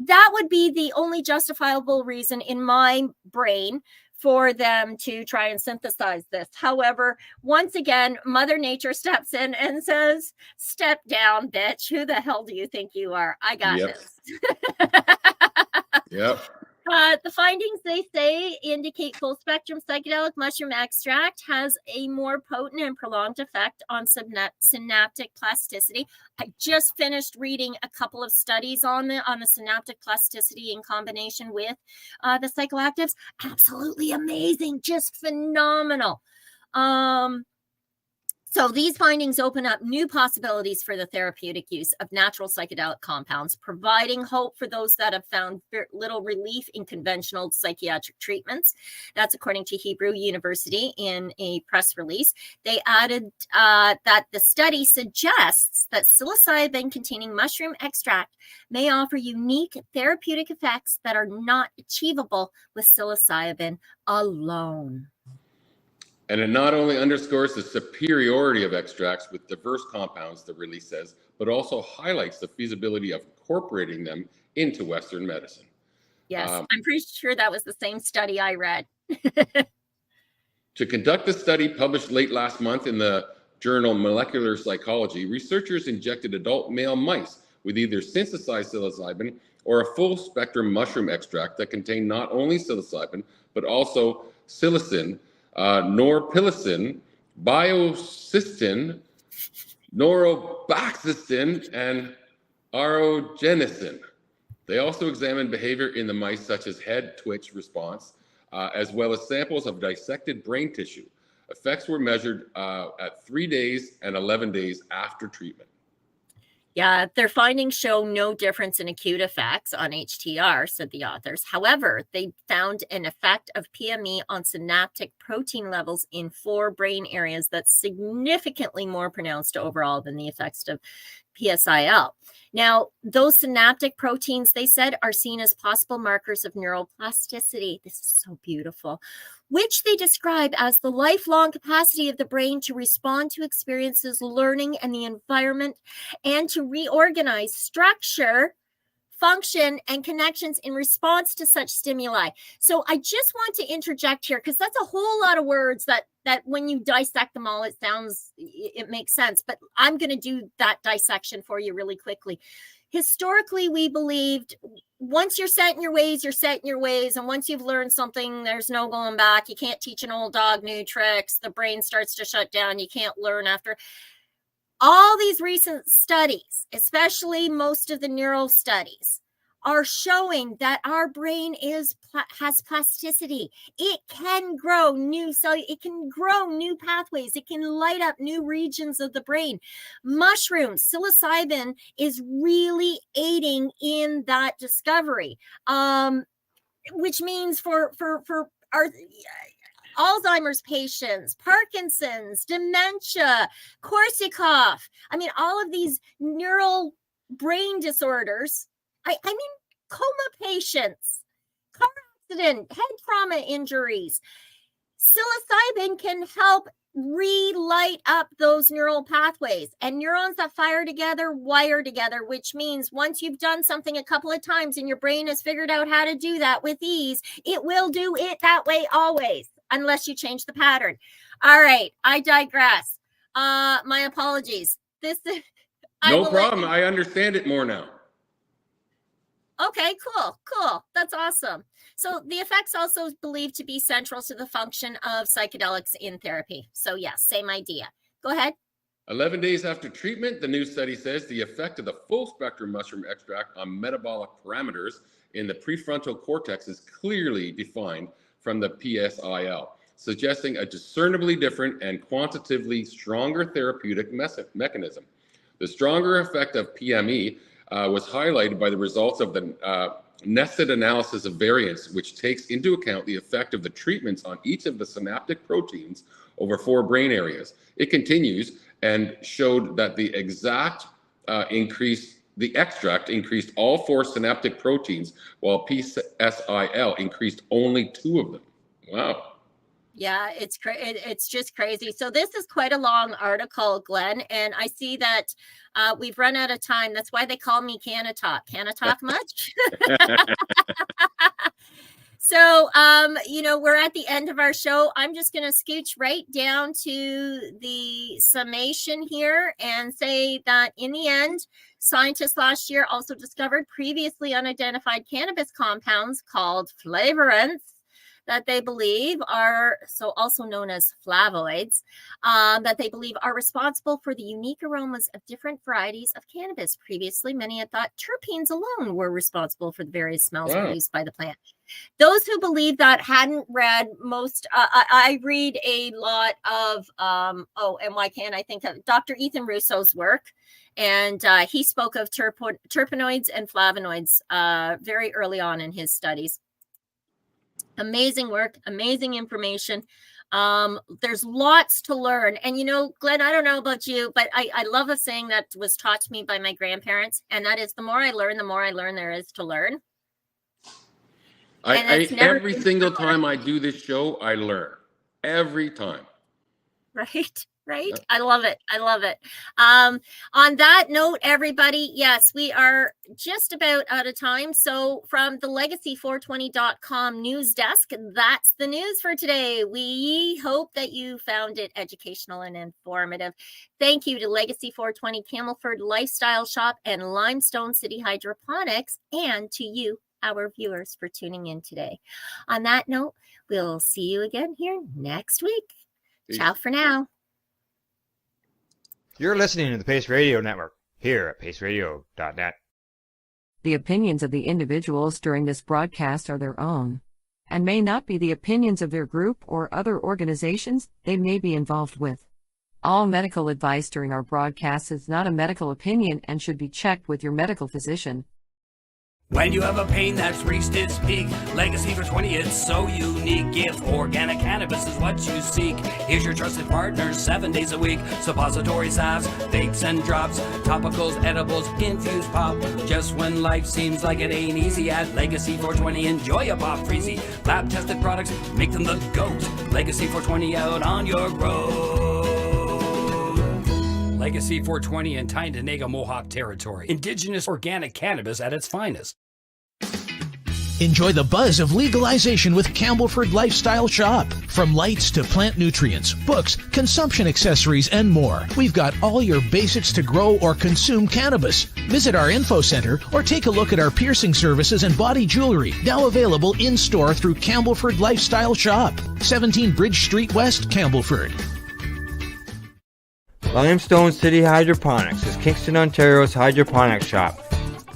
That would be the only justifiable reason in my brain for them to try and synthesize this. However, once again, Mother Nature steps in and says, step down, bitch. Who the hell do you think you are? I got this. Yep. The findings, they say, indicate full spectrum psychedelic mushroom extract has a more potent and prolonged effect on synaptic plasticity. I just finished reading a couple of studies on the synaptic plasticity in combination with the psychoactives. Absolutely amazing, just phenomenal. So these findings open up new possibilities for the therapeutic use of natural psychedelic compounds, providing hope for those that have found little relief in conventional psychiatric treatments. That's according to Hebrew University in a press release. They added that the study suggests that psilocybin-containing mushroom extract may offer unique therapeutic effects that are not achievable with psilocybin alone. And it not only underscores the superiority of extracts with diverse compounds, the release says, but also highlights the feasibility of incorporating them into Western medicine. Yes, I'm pretty sure that was the same study I read. To conduct the study published late last month in the journal Molecular Psychology, researchers injected adult male mice with either synthesized psilocybin or a full spectrum mushroom extract that contained not only psilocybin, but also psilocin, norpillicin, biocystin, norobaxistin, and arogenicin. They also examined behavior in the mice, such as head twitch response, as well as samples of dissected brain tissue. Effects were measured at 3 days and 11 days after treatment. Yeah, their findings show no difference in acute effects on HTR, said the authors. However, they found an effect of PME on synaptic protein levels in 4 brain areas that's significantly more pronounced overall than the effects of PSIL. Now, those synaptic proteins, they said, are seen as possible markers of neuroplasticity. This is so beautiful, which they describe as the lifelong capacity of the brain to respond to experiences, learning, and the environment, and to reorganize structure, function, and connections in response to such stimuli. So I just want to interject here, because that's a whole lot of words that when you dissect them all, it makes sense. But I'm going to do that dissection for you really quickly. Historically, we believed once you're set in your ways, you're set in your ways. And once you've learned something, there's no going back. You can't teach an old dog new tricks. The brain starts to shut down. You can't learn after. All these recent studies, especially most of the neural studies, are showing that our brain has plasticity. It can grow new cells. It can grow new pathways. It can light up new regions of the brain. Mushrooms, psilocybin is really aiding in that discovery. which means for our Alzheimer's patients, Parkinson's, dementia, Korsakoff. I mean, all of these neural brain disorders. I mean, coma patients, car accident, head trauma injuries. Psilocybin can help relight up those neural pathways, and neurons that fire together wire together, which means once you've done something a couple of times and your brain has figured out how to do that with ease, it will do it that way always, unless you change the pattern. All right, I digress. My apologies. No problem. I understand it more now. Okay, cool. That's awesome. So the effects also believed to be central to the function of psychedelics in therapy. So yes, same idea. Go ahead. 11 days after treatment, the new study says the effect of the full spectrum mushroom extract on metabolic parameters in the prefrontal cortex is clearly defined from the PSIL, suggesting a discernibly different and quantitatively stronger therapeutic mechanism. The stronger effect of PME was highlighted by the results of the nested analysis of variance, which takes into account the effect of the treatments on each of the synaptic proteins over 4 brain areas. It continues and showed that the extract increased all 4 synaptic proteins, while PSIL increased only 2 of them. Wow. Yeah, it's just crazy. So this is quite a long article, Glenn, and I see that we've run out of time. That's why they call me Canna Talk. Canna Talk much? So, we're at the end of our show. I'm just going to scooch right down to the summation here and say that in the end, scientists last year also discovered previously unidentified cannabis compounds called flavorants that they believe are, so also known as flavonoids, that they believe are responsible for the unique aromas of different varieties of cannabis. Previously, many had thought terpenes alone were responsible for the various smells produced by the plant. Those who believe that hadn't read most, I read a lot of, and why can't I think of Dr. Ethan Russo's work. And he spoke of terpenoids and flavonoids very early on in his studies. Amazing work, amazing information. There's lots to learn. And, Glenn, I don't know about you, but I love a saying that was taught to me by my grandparents. And that is, the more I learn there is to learn. Every single time I do this show, I learn. Every time. Right. I love it. On that note, everybody, yes, we are just about out of time. So from the legacy420.com news desk, that's the news for today. We hope that you found it educational and informative. Thank you to Legacy 420 Camelford Lifestyle Shop and Limestone City Hydroponics, and to you, our viewers, for tuning in today. On that note, we'll see you again here next week. Peace. Ciao for now. You're listening to the Pace Radio Network, here at paceradio.net. The opinions of the individuals during this broadcast are their own, and may not be the opinions of their group or other organizations they may be involved with. All medical advice during our broadcast is not a medical opinion and should be checked with your medical physician. When you have a pain that's reached its peak, Legacy 420, it's so unique. If organic cannabis is what you seek, here's your trusted partner 7 days a week. Suppository salves, vapes and drops, topicals, edibles, infused pop. Just when life seems like it ain't easy, at Legacy 420, enjoy a pop freezy. Lab tested products, make them the GOAT. Legacy 420 out on your road. Legacy 420 in Tyendinaga Mohawk territory. Indigenous organic cannabis at its finest. Enjoy the buzz of legalization with Campbellford Lifestyle Shop. From lights to plant nutrients, books, consumption accessories, and more, we've got all your basics to grow or consume cannabis. Visit our info center or take a look at our piercing services and body jewelry, now available in-store through Campbellford Lifestyle Shop, 17 Bridge Street West, Campbellford. Limestone City Hydroponics is Kingston, Ontario's hydroponics shop.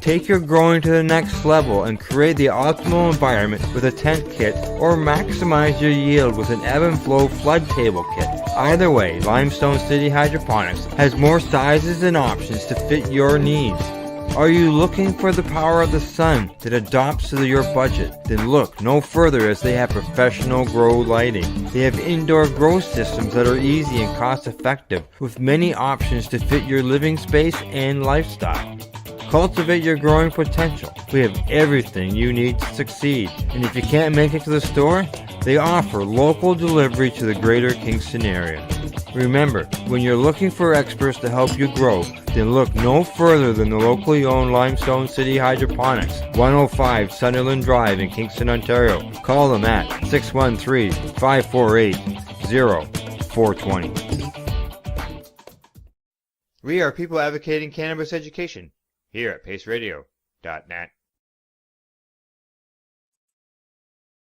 Take your growing to the next level and create the optimal environment with a tent kit, or maximize your yield with an ebb and flow flood table kit. Either way, Limestone City Hydroponics has more sizes and options to fit your needs. Are you looking for the power of the sun that adapts to your budget? Then look no further, as they have professional grow lighting. They have indoor grow systems that are easy and cost effective, with many options to fit your living space and lifestyle. Cultivate your growing potential. We have everything you need to succeed. And if you can't make it to the store, they offer local delivery to the greater Kingston area. Remember, when you're looking for experts to help you grow, then look no further than the locally owned Limestone City Hydroponics, 105 Sunderland Drive in Kingston, Ontario. Call them at 613-548-0420. We are people advocating cannabis education here at paceradio.net.